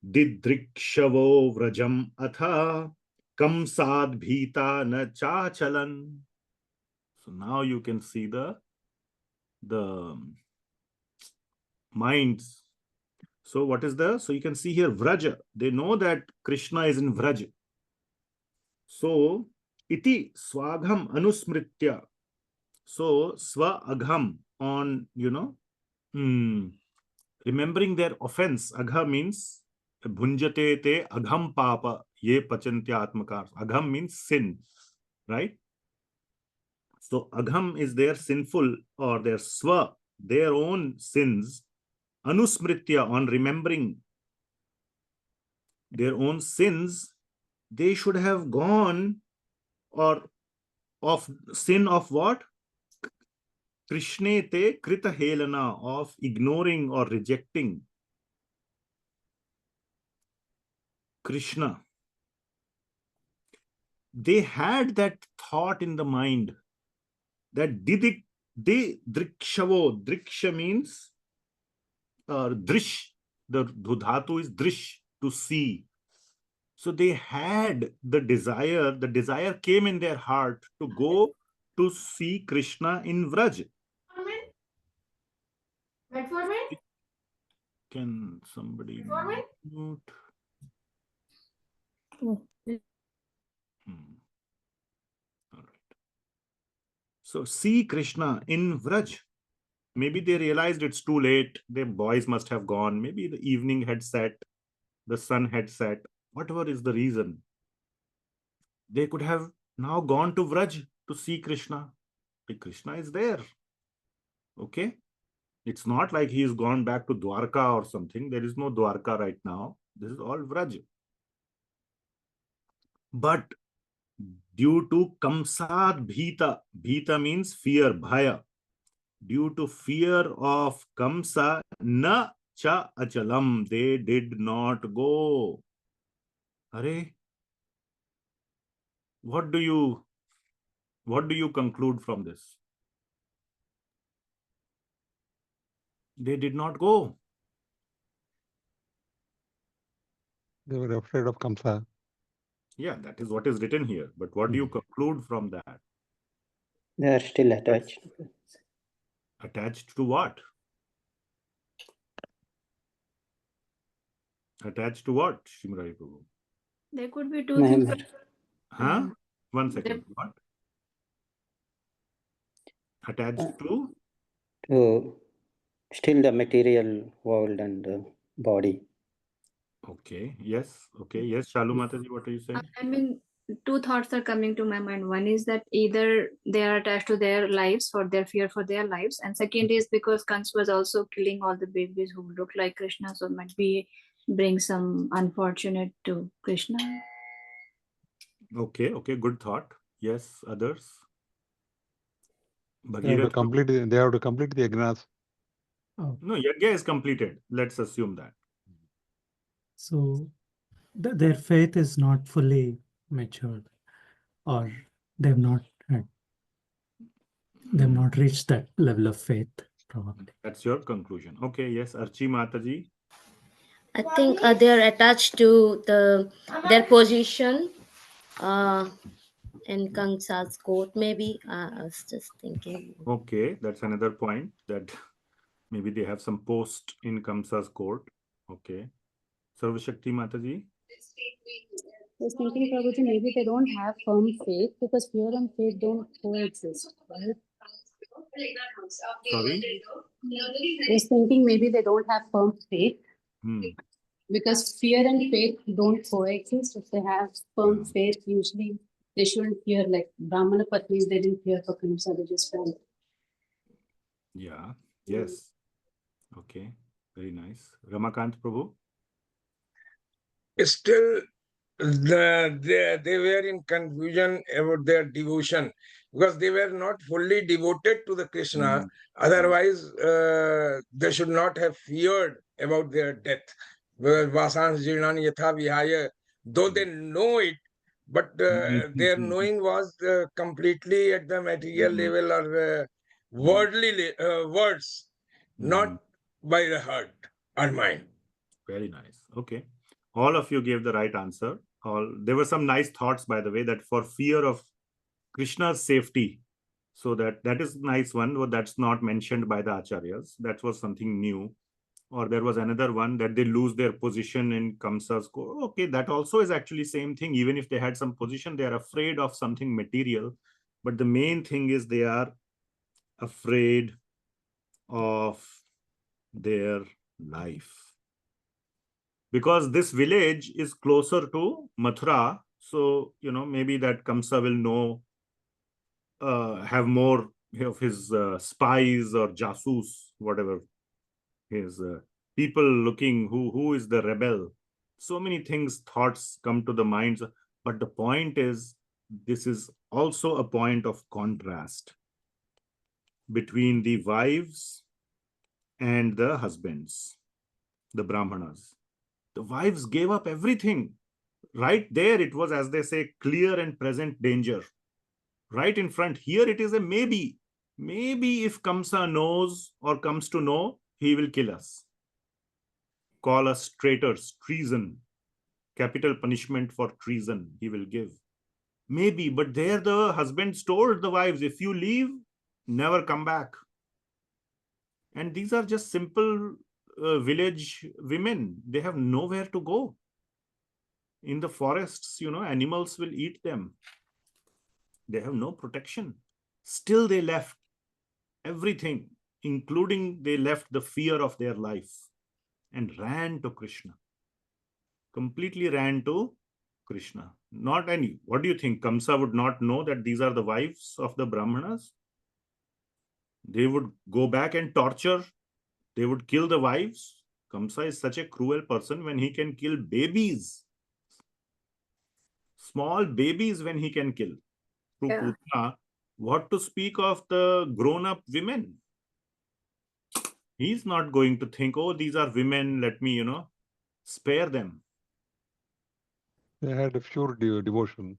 didrikshavo vrajam atha kamsad bhita na chachalan. So now you can see the minds. So what is so you can see here Vraja. They know that Krishna is in Vraj. So iti swagham anusmritya. So swa agham on, remembering their offense. Agha means bhunjate te agham papa ye pachantya atmakar. Agham means sin, right? So agham is their sinful or their swa, their own sins. Anusmritya, on remembering their own sins, they should have gone, or of sin of what? Krishne te krita helana, of ignoring or rejecting Krishna. They had that thought in the mind that they drikshavo. Driksha means drish. The dhatu is drish, to see. So they had the desire came in their heart to go to see Krishna in Vraj. Can somebody mute? All right. So see Krishna in Vraj. Maybe they realized it's too late. Their boys must have gone. Maybe the evening had set. The sun had set. Whatever is the reason. They could have now gone to Vraj to see Krishna. Krishna is there. Okay. It's not like he has gone back to Dwarka or something. There is no Dwarka right now. This is all Vraj. But due to kamsad bhita, bhita means fear, bhaya. Due to fear of Kamsa, na cha achalam, they did not go. Hare, what do you conclude from this? They did not go. They were afraid of Kamsa. Yeah, that is what is written here. But what do you conclude from that? They are still attached. Attached to what? Attached to what, Shimrai Prabhu? There could be two things. Huh? 1 second. What? Attached to? To still the material world and the body. Okay. Yes. Okay. Yes, Shalu Mataji, what are you saying? I mean, two thoughts are coming to my mind. One is that either they are attached to their lives, for their fear for their lives, and second is because Kans was also killing all the babies who look like Krishna, so might be bring some unfortunate to Krishna. Okay. Okay. Good thought. Yes. Others? They have to complete the yajnas. No, yajna is completed. Let's assume that. So their faith is not fully matured, or they've not reached that level of faith, probably. That's your conclusion. Okay, yes, Archi Mataji. I think they are attached to their position in Kamsa's court, maybe. I was just thinking. Okay, that's another point, that maybe they have some post in Kamsa's court. Okay. Sarvashakti Mataji. I was thinking, Prabhuji, maybe they don't have firm faith because fear and faith don't coexist, right? Sorry? I was thinking maybe they don't have firm faith because fear and faith don't coexist. If they have firm faith, usually they shouldn't fear, like Brahmana Patnis, they didn't fear for Kamsa, they just fell. Yeah, yes. Okay, very nice. Ramakant Prabhu? Still, they were in confusion about their devotion because they were not fully devoted to the Krishna. Otherwise, they should not have feared about their death. Vasans jirnani yatha vihaya, though they know it, but their knowing was completely at the material level or worldly words, not by the heart or mind. Very nice. Okay. All of you gave the right answer. There were some nice thoughts, by the way, that for fear of Krishna's safety. So that is nice one, but that's not mentioned by the acharyas. That was something new. Or there was another one that they lose their position in Kamsa's court. Okay, that also is actually same thing. Even if they had some position, they are afraid of something material. But the main thing is they are afraid of their life. Because this village is closer to Mathura. So, maybe that Kamsa will know, have more of his spies or jasus, whatever, his people looking who is the rebel. So many things, thoughts come to the minds. But the point is, this is also a point of contrast between the wives and the husbands, the Brahmanas. The wives gave up everything. Right there, it was, as they say, clear and present danger. Right in front. Here it is a maybe. Maybe if Kamsa knows or comes to know, he will kill us. Call us traitors, treason. Capital punishment for treason he will give. Maybe, but there the husbands told the wives, if you leave, never come back. And these are just simple village women. They have nowhere to go. In the forests, animals will eat them. They have no protection. Still they left everything, including they left the fear of their life and ran to Krishna. Completely ran to Krishna. Not any. What do you think? Kamsa would not know that these are the wives of the Brahmanas? They would go back and torture. They would kill the wives. Kamsa is such a cruel person when he can kill babies. Small babies when he can kill. Through Putana, what to speak of the grown-up women? He's not going to think, oh, these are women, let me, spare them. They had a pure devotion.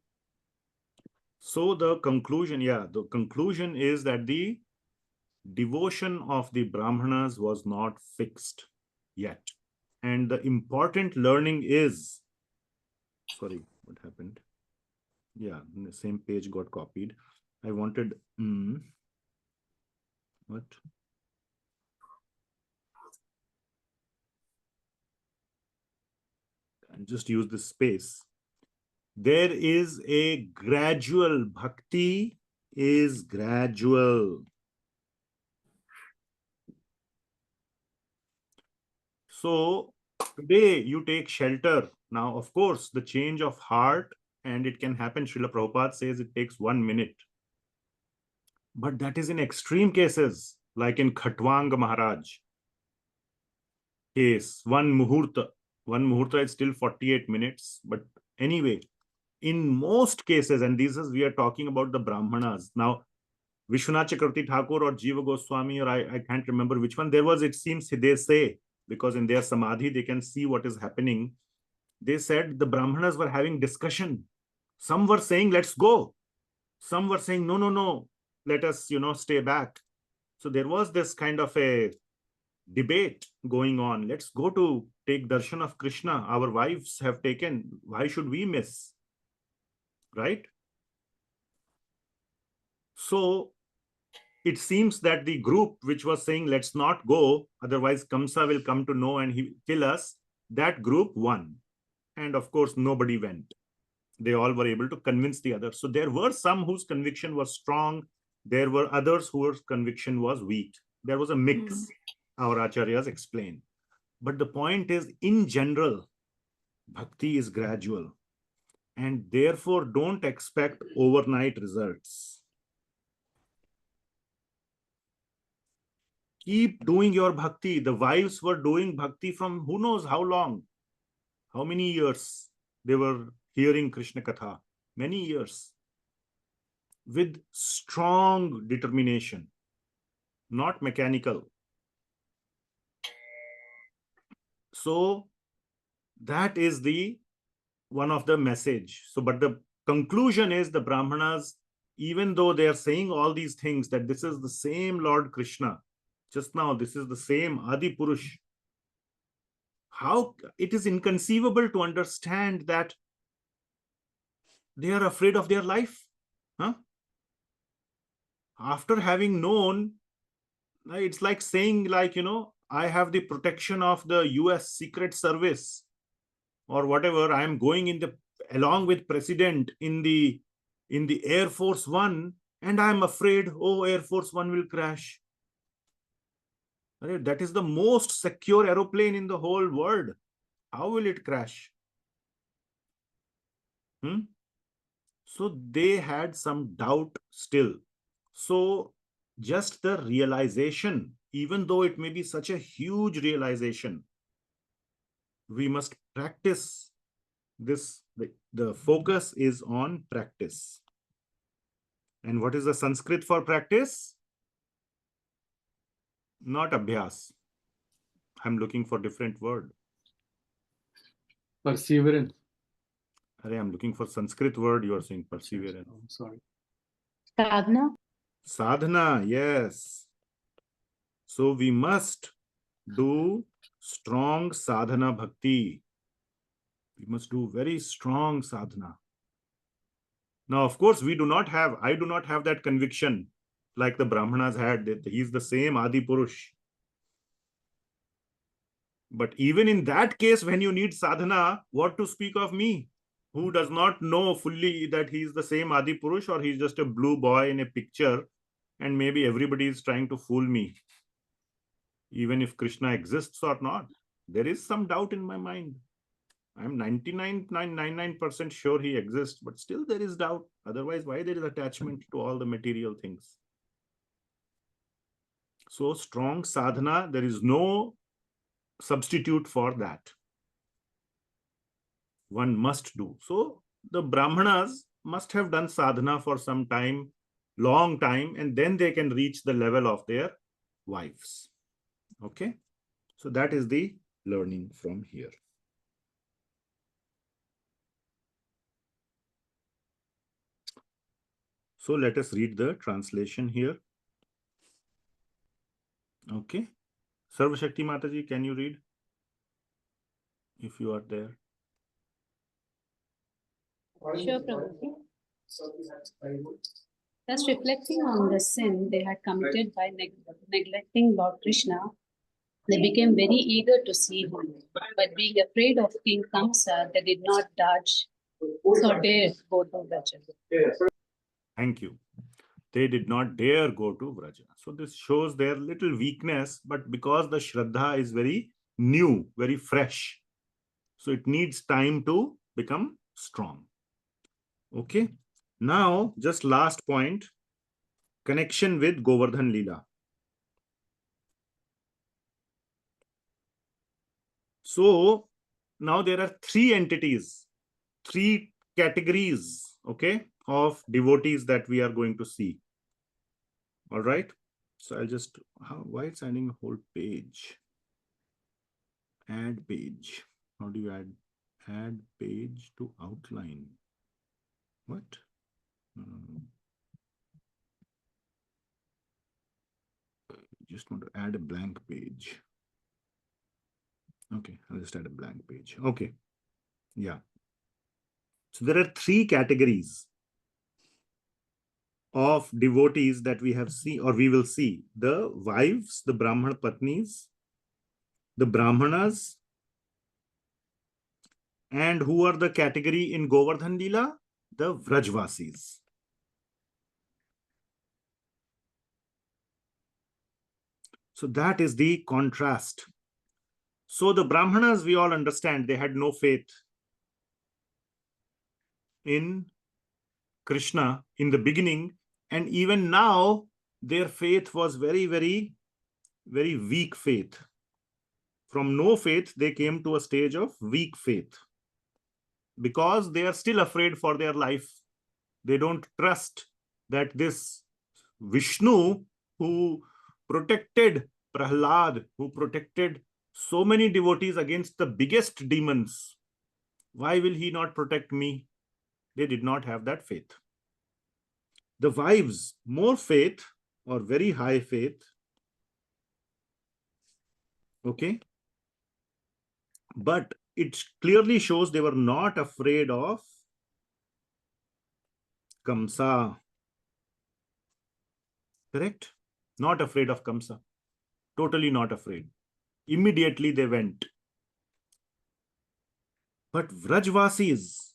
So the conclusion is that the devotion of the Brahmanas was not fixed yet. And the important learning is, sorry, what happened? Yeah, the same page got copied. I wanted, what? And just use this space. There is a gradual, bhakti is gradual. So today you take shelter. Now, of course, the change of heart, and it can happen. Srila Prabhupada says it takes 1 minute. But that is in extreme cases, like in Khatwang Maharaj case, one muhurta is still 48 minutes. But anyway, in most cases, and we are talking about the Brahmanas. Now, Vishwanath Chakravarti Thakur or Jiva Goswami, or I can't remember which one, it seems they say, because in their samadhi, they can see what is happening. They said the Brahmanas were having discussion. Some were saying, let's go. Some were saying, no, let us, stay back. So there was this kind of a debate going on. Let's go to take darshan of Krishna. Our wives have taken. Why should we miss? Right? So it seems that the group which was saying, let's not go, otherwise Kamsa will come to know and he will kill us, that group won. And of course, nobody went. They all were able to convince the others. So there were some whose conviction was strong. There were others whose conviction was weak. There was a mix, our acharyas explain. But the point is, in general, bhakti is gradual. And therefore, don't expect overnight results. Keep doing your bhakti. The wives were doing bhakti from who knows how long. How many years they were hearing Krishna Katha? Many years. With strong determination, not mechanical. So that is the one of the message. So, but the conclusion is the Brahmanas, even though they are saying all these things, that this is the same Lord Krishna, just now, this is the same Adi Purush. How it is inconceivable to understand that they are afraid of their life. Huh? After having known, it's like saying, like, I have the protection of the US Secret Service or whatever. I am going along with President in the Air Force One, and I am afraid, oh, Air Force One will crash. That is the most secure aeroplane in the whole world. How will it crash? So they had some doubt still. So just the realization, even though it may be such a huge realization, we must practice this. The focus is on practice. And what is the Sanskrit for practice? Not abhyas. I'm looking for different word. Perseverance. I'm looking for Sanskrit word. You are saying perseverance. Oh, sorry. Sadhana. Sadhana, yes. So we must do strong sadhana bhakti. We must do very strong sadhana. Now, of course, I do not have that conviction like the Brahmanas had, that he is the same Adi Purush. But even in that case, when you need sadhana, what to speak of me, who does not know fully that he is the same Adi Purush, or he's just a blue boy in a picture, and maybe everybody is trying to fool me. Even if Krishna exists or not, there is some doubt in my mind. I'm 99.99% sure he exists, but still there is doubt. Otherwise, why there is attachment to all the material things? So strong sadhana, there is no substitute for that. One must do. So the Brahmanas must have done sadhana for some time, long time, and then they can reach the level of their wives. Okay, so that is the learning from here. So let us read the translation here. Okay, Sarva Shakti Mataji, can you read? If you are there. Sure, Prabhuji. Thus, reflecting on the sin they had committed by neglecting Lord Krishna, they became very eager to see him. But being afraid of King Kamsa, they did not dare go to Vraja. Thank you. They did not dare go to Vraja. So this shows their little weakness, but because the Shraddha is very new, very fresh, so it needs time to become strong. Okay. Now, just last point, connection with Govardhan Lila. So now there are three entities, three categories, okay, of devotees that we are going to see. All right. So I'll just, why it's adding a whole page? Add page. How do you add page to outline? What? Just want to add a blank page. Okay, I'll just add a blank page. Okay. Yeah. So there are three categories of devotees that we have seen, or we will see: the wives, the Brahman Patnis, the Brahmanas, and who are the category in Govardhan Lila? The Vrajvasis. So that is the contrast. So the Brahmanas, we all understand, they had no faith in Krishna in the beginning, and even now their faith was very, very, very weak faith. From no faith, they came to a stage of weak faith because they are still afraid for their life. They don't trust that this Vishnu, who protected Prahlad, who protected So many devotees against the biggest demons. Why will he not protect me? They did not have that faith. The wives, more faith or very high faith. Okay. But it clearly shows they were not afraid of Kamsa. Correct? Not afraid of Kamsa. Totally not afraid. Immediately they went. But Vrajvasis,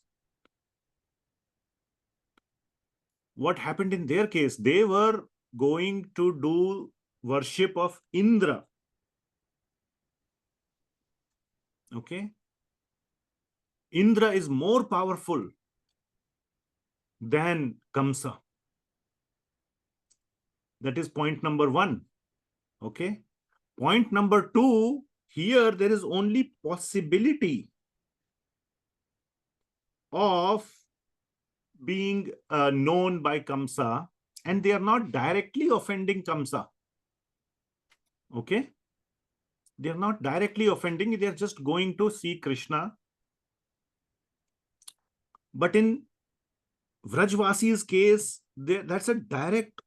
what happened in their case? They were going to do worship of Indra. Okay? Indra is more powerful than Kamsa. That is point number 1. Okay? Point number 2, here there is only possibility of being known by Kamsa, and they are not directly offending Kamsa. Okay? They are not directly offending, they are just going to see Krishna. But in Vrajvasi's case, that's a direct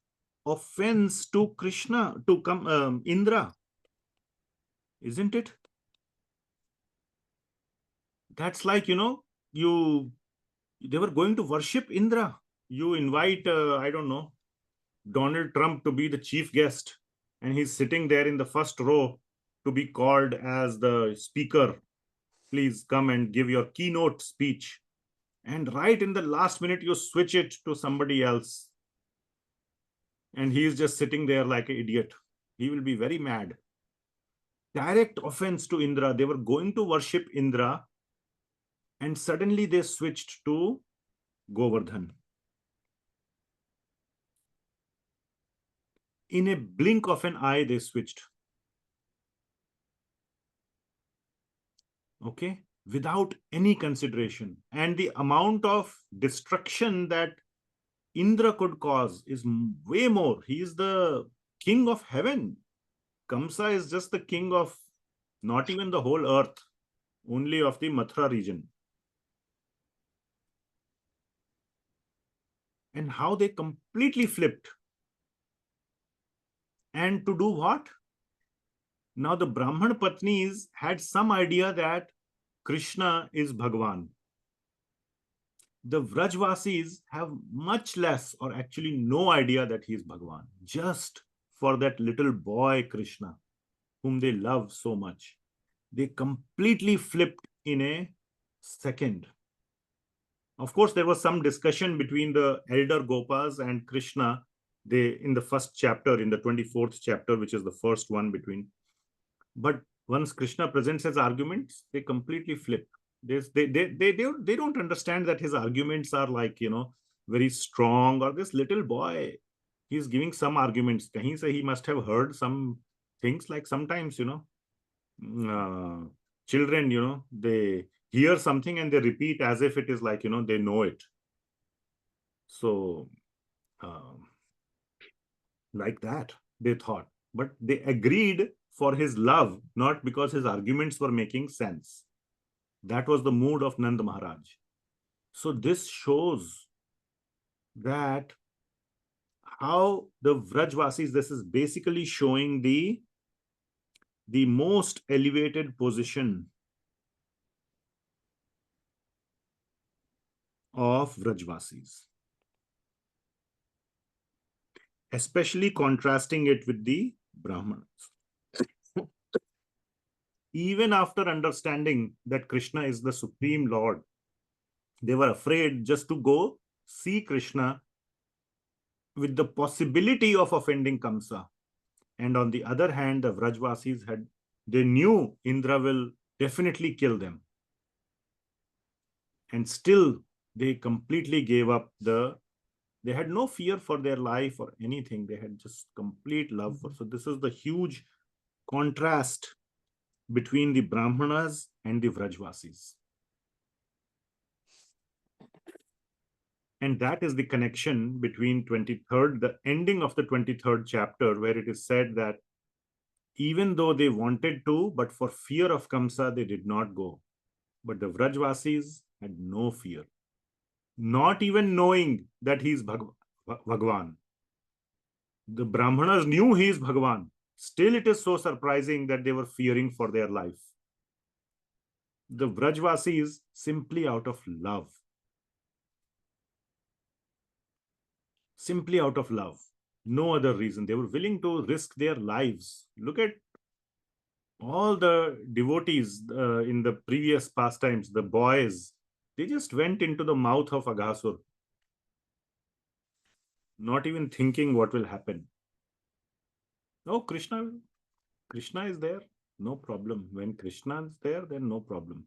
offense to Krishna, to Indra. Isn't it? That's like, they were going to worship Indra. You invite, I don't know, Donald Trump to be the chief guest, and he's sitting there in the first row to be called as the speaker. Please come and give your keynote speech. And right in the last minute, you switch it to somebody else. And he's just sitting there like an idiot. He will be very mad. Direct offense to Indra. They were going to worship Indra, and suddenly they switched to Govardhan. In a blink of an eye, they switched. Okay? Without any consideration. And the amount of destruction that Indra could cause is way more. He is the king of heaven. Kamsa is just the king of not even the whole earth, only of the Mathura region. And how they completely flipped. And to do what? Now the Brahman Patnis had some idea that Krishna is Bhagavan. The Vrajvasis have much less or actually no idea that he is Bhagavan. Just for that little boy Krishna, whom they love so much. They completely flipped in a second. Of course, there was some discussion between the elder Gopas and Krishna. They, in the first chapter, in the 24th chapter, which is the first one between. But once Krishna presents his arguments, they completely flip. They don't understand that his arguments are like, very strong, or this little boy, he's giving some arguments. Kahin se he must have heard some things, like sometimes, children, they hear something and they repeat as if it is like, they know it. So, like that, they thought. But they agreed for his love, not because his arguments were making sense. That was the mood of Nand Maharaj. So this shows that how the Vrajvasis, this is basically showing the most elevated position of Vrajvasis, especially contrasting it with the Brahmanas. Even after understanding that Krishna is the Supreme Lord, they were afraid just to go see Krishna with the possibility of offending Kamsa. And on the other hand, the Vrajvasis they knew Indra will definitely kill them. And still, they completely gave up they had no fear for their life or anything. They had just complete love for. So this is the huge contrast between the Brahmanas and the Vrajvasis. And that is the connection between 23rd, the ending of the 23rd chapter, where it is said that even though they wanted to, but for fear of Kamsa, they did not go. But the Vrajvasis had no fear, not even knowing that he is Bhagavan. The Brahmanas knew he is Bhagavan. Still, it is so surprising that they were fearing for their life. The Vrajvasis simply out of love. Simply out of love. No other reason. They were willing to risk their lives. Look at all the devotees in the previous pastimes, the boys, they just went into the mouth of Aghasur, not even thinking what will happen. Oh, Krishna is there, no problem. When Krishna is there, then no problem.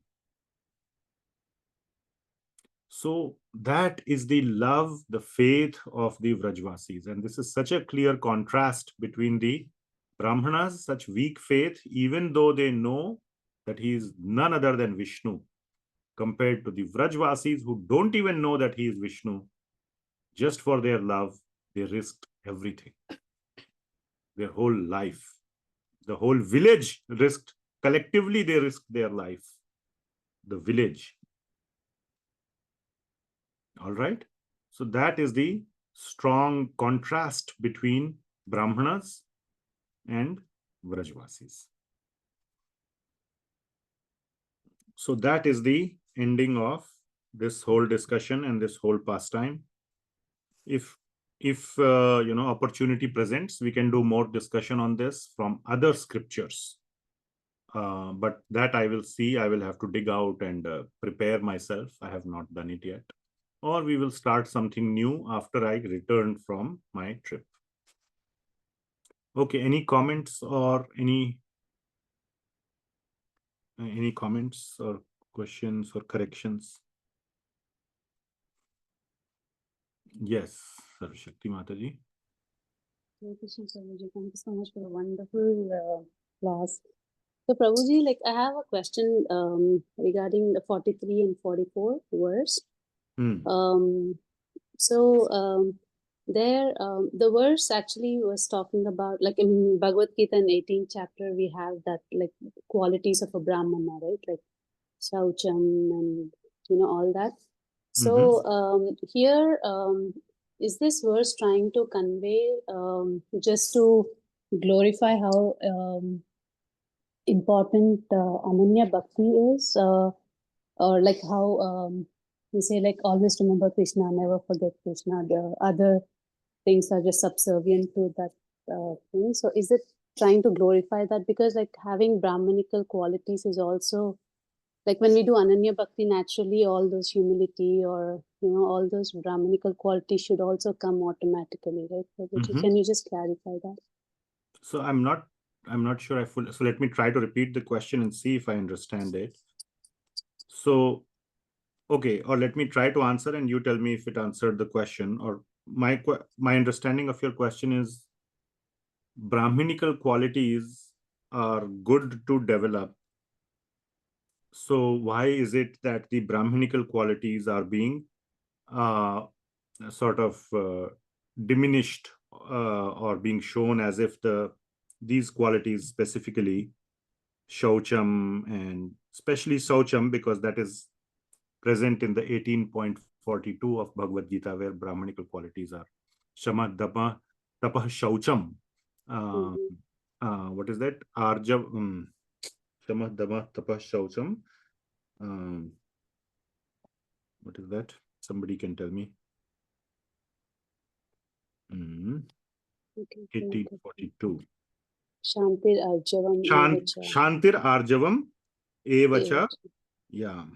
So that is the love, the faith of the Vrajvasis. And this is such a clear contrast between the Brahmanas, such weak faith, even though they know that he is none other than Vishnu, compared to the Vrajvasis who don't even know that he is Vishnu. Just for their love, they risked everything. Their whole life. The whole village risked, collectively they risked their life. The village. All right. So that is the strong contrast between Brahmanas and Vrajvasis. So that is the ending of this whole discussion and this whole pastime. If opportunity presents, we can do more discussion on this from other scriptures. But that I will see. I will have to dig out and prepare myself. I have not done it yet. Or we will start something new after I return from my trip. Okay, any comments or any comments or questions or corrections? Yes, Sarvashakti Mataji. Thank you so much for a wonderful class. So Prabhuji, like I have a question regarding the 43 and 44 verse. There, the verse actually was talking about, like in Bhagavad Gita in 18th chapter, we have that like qualities of a Brahmana, right? Like Shaucham and, all that. So here, is this verse trying to convey just to glorify how important Ananya Bhakti is, or like how we say like always remember Krishna, never forget Krishna. The other things are just subservient to that thing. So is it trying to glorify that? Because like having Brahmanical qualities is also like when we do Ananya Bhakti, naturally all those humility or all those Brahmanical qualities should also come automatically, right? Can you just clarify that? So I'm not sure I fully. So let me try to repeat the question and see if I understand it. So, okay, or let me try to answer and you tell me if it answered the question. Or my understanding of your question is Brahminical qualities are good to develop. So why is it that the Brahminical qualities are being sort of diminished or being shown as if these qualities, specifically Shaucham, and especially Shaucham, because that is present in the 18.42 of Bhagavad Gita, where Brahmanical qualities are Shama, Dapa, Tapah, Shaucham. What is that? Arjav, Shama, Dapa, Tapah, Shaucham. What is that? Somebody can tell me. 1842. Shantir Arjavam Evacha. Shantir Arjavam Evacha. Yeah.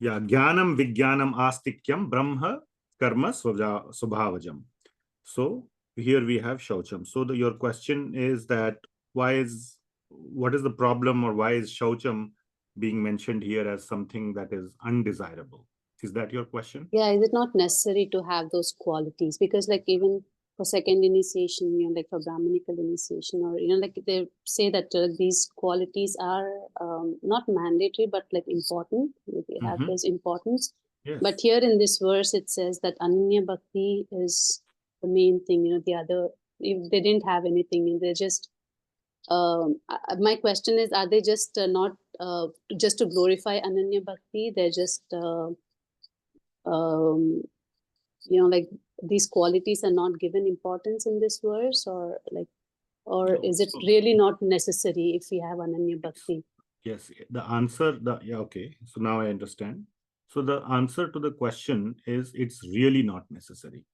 Yeah. Jnanam Vijnanam Astikyam Brahma Karma Swabhavajam. So here we have Shaucham. So your question is that what is the problem, or why is Shaucham being mentioned here as something that is undesirable? Is that your question? Yeah, is it not necessary to have those qualities? Because like even for second initiation, like for Brahmanical initiation, or like they say that these qualities are not mandatory but like important. They have this importance. Yes. But here in this verse, it says that Ananya Bhakti is the main thing. The other if they didn't have anything, and they're just my question is, are they just not just to glorify Ananya Bhakti? They're just like these qualities are not given importance in this verse, or like, or is it really not necessary if we have Ananya Bhakti? Yes, the answer, okay. So now I understand. So the answer to the question is, it's really not necessary.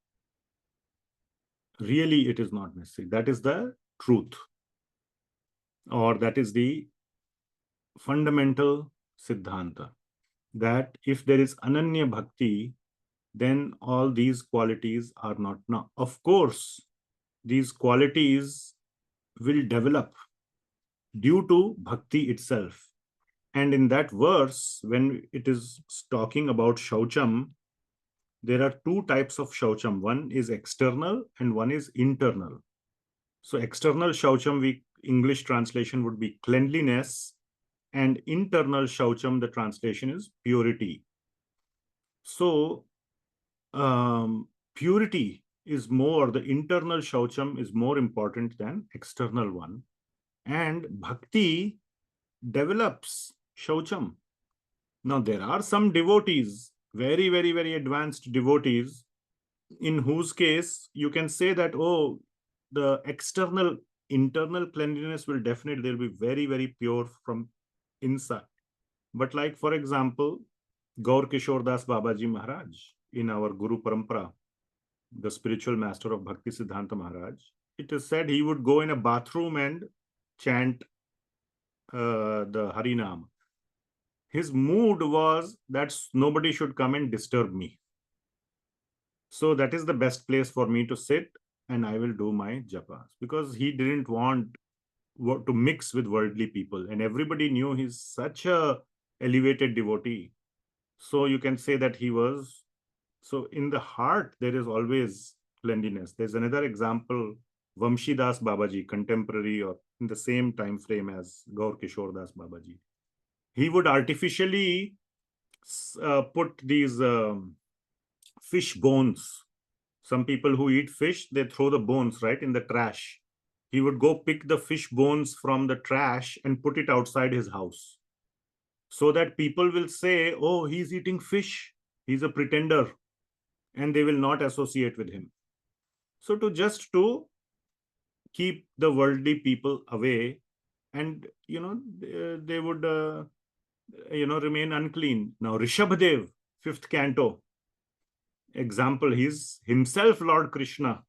Really, it is not necessary. That is the truth, or that is the fundamental siddhanta, that if there is Ananya Bhakti, then all these qualities are not. Now, of course, these qualities will develop due to Bhakti itself. And in that verse, when it is talking about Shaucham, there are two types of Shaucham. One is external and one is internal. So external Shaucham, English translation would be cleanliness, and internal Shaucham, the translation is purity. So purity is more, the internal Shaucham is more important than external one. And Bhakti develops Shaucham. Now, there are some devotees, very, very, very advanced devotees, in whose case you can say that, oh, the internal cleanliness will definitely, they'll be very, very pure from inside. But like, for example, Gaur Kishore Das Babaji Maharaj, in our Guru Parampara, the spiritual master of Bhakti Siddhanta Maharaj, it is said he would go in a bathroom and chant the Harinam. His mood was that nobody should come and disturb me. So that is the best place for me to sit, and I will do my japas, because he didn't want to mix with worldly people, and everybody knew he's such a elevated devotee. So you can say that he was, so in the heart there is always cleanliness. There's another example, Vamshi Das Babaji, contemporary or in the same time frame as Gaur Kishore Das Babaji. He would artificially put these fish bones. Some people who eat fish, they throw the bones right in the trash. He would go pick the fish bones from the trash and put it outside his house, so that people will say, oh, he's eating fish, he's a pretender, and they will not associate with him. So to keep the worldly people away, and they would remain unclean. Now Rishabhadev, 5th canto, example, he's himself Lord Krishna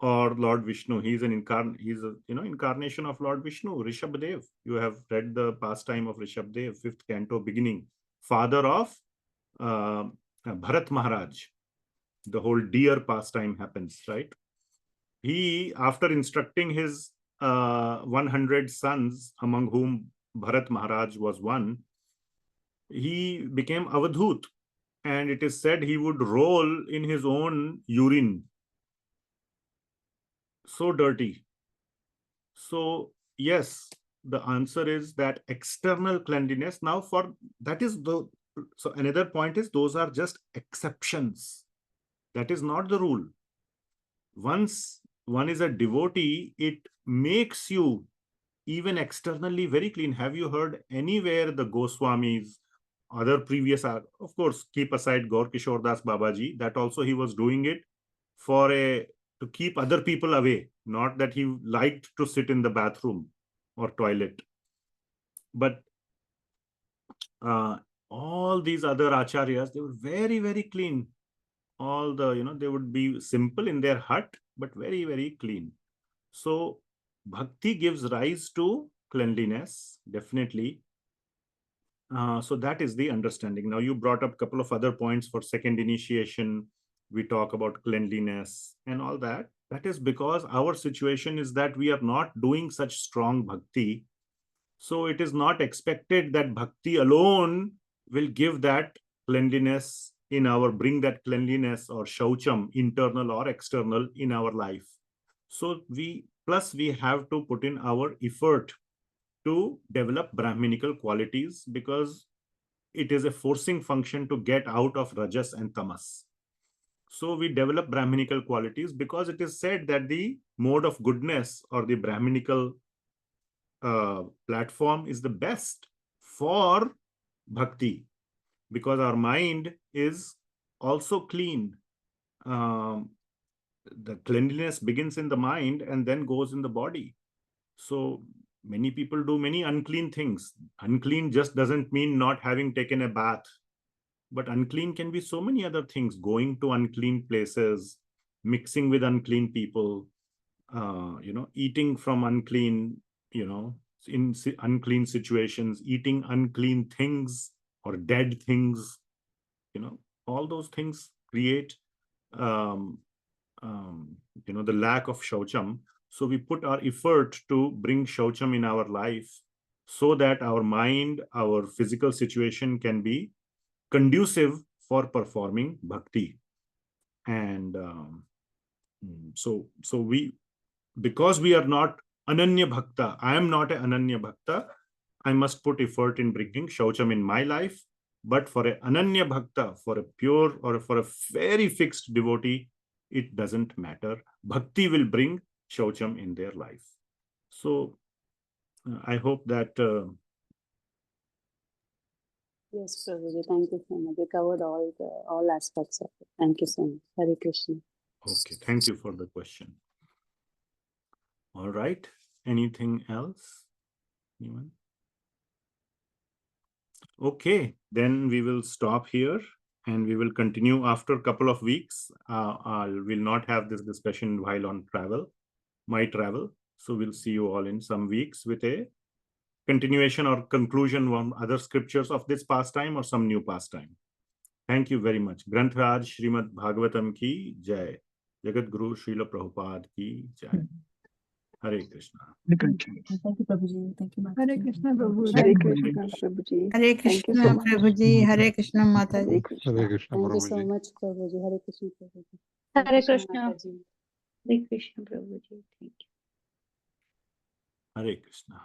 or Lord Vishnu. He's an incarnation of Lord Vishnu, Rishabhadev. You have read the pastime of Rishabhadev, 5th canto beginning, father of Bharat Maharaj. The whole deer pastime happens, right? He, after instructing his 100 sons, among whom Bharat Maharaj was one, he became Avadhut, and it is said he would roll in his own urine. So dirty. So yes, the answer is that external cleanliness. Now so another point is, those are just exceptions. That is not the rule. Once one is a devotee, it makes you even externally very clean. Have you heard anywhere the Goswamis, other previous, of course, keep aside Gaur Kishore Das Babaji, that also he was doing it to keep other people away, not that he liked to sit in the bathroom or toilet. But all these other acharyas, they were very, very clean. All the, they would be simple in their hut, but very, very clean. So bhakti gives rise to cleanliness, definitely. So that is the understanding. Now you brought up a couple of other points for second initiation. We talk about cleanliness and all that. That is because our situation is that we are not doing such strong bhakti. So it is not expected that bhakti alone will give that cleanliness bring that cleanliness or shaucham, internal or external, in our life. So we have to put in our effort to develop Brahminical qualities, because it is a forcing function to get out of rajas and tamas. So we develop Brahminical qualities because it is said that the mode of goodness or the Brahminical platform is the best for bhakti, because our mind is also clean. The cleanliness begins in the mind and then goes in the body. So many people do many unclean things. Unclean just doesn't mean not having taken a bath, but unclean can be so many other things: going to unclean places, mixing with unclean people, eating from unclean, in unclean situations, eating unclean things or dead things. All those things create the lack of shaucham. So we put our effort to bring shaucham in our life so that our mind, our physical situation can be conducive for performing bhakti. And so we, because we are not ananya bhakta, I am not an ananya bhakta, I must put effort in bringing shaucham in my life. But for an ananya bhakta, for a pure or for a very fixed devotee, it doesn't matter. Bhakti will bring shaucham in their life. So I hope that Yes, Prabhuji, thank you so much. We covered all aspects of it. Thank you so much. Hare Krishna. Okay, thank you for the question. All right, anything else? Anyone? Okay, then we will stop here and we will continue after a couple of weeks. We'll not have this discussion while on my travel. So we'll see you all in some weeks with a continuation or conclusion on other scriptures of this pastime or some new pastime. Thank you very much. Granth-raj Śrīmad Bhāgavatam ki jai. Jagat Guru Srila Prabhupada ki jai. Hare Krishna. Thank you, Prabhuji. Thank you, Hare Krishna, Prabhuji. Hare Hare Krishna, Prabhuji. Hare Thank you Krishna, so much. Prabhuji. Hare Krishna, Hare Mataji. Krishna. Hare Krishna, Thank you so Paramaji. much, Prabhuji. Hare Krishna, Prabhuji. Hare Krishna. Mataji. Hare Krishna, Prabhuji. Thank you. Hare Krishna.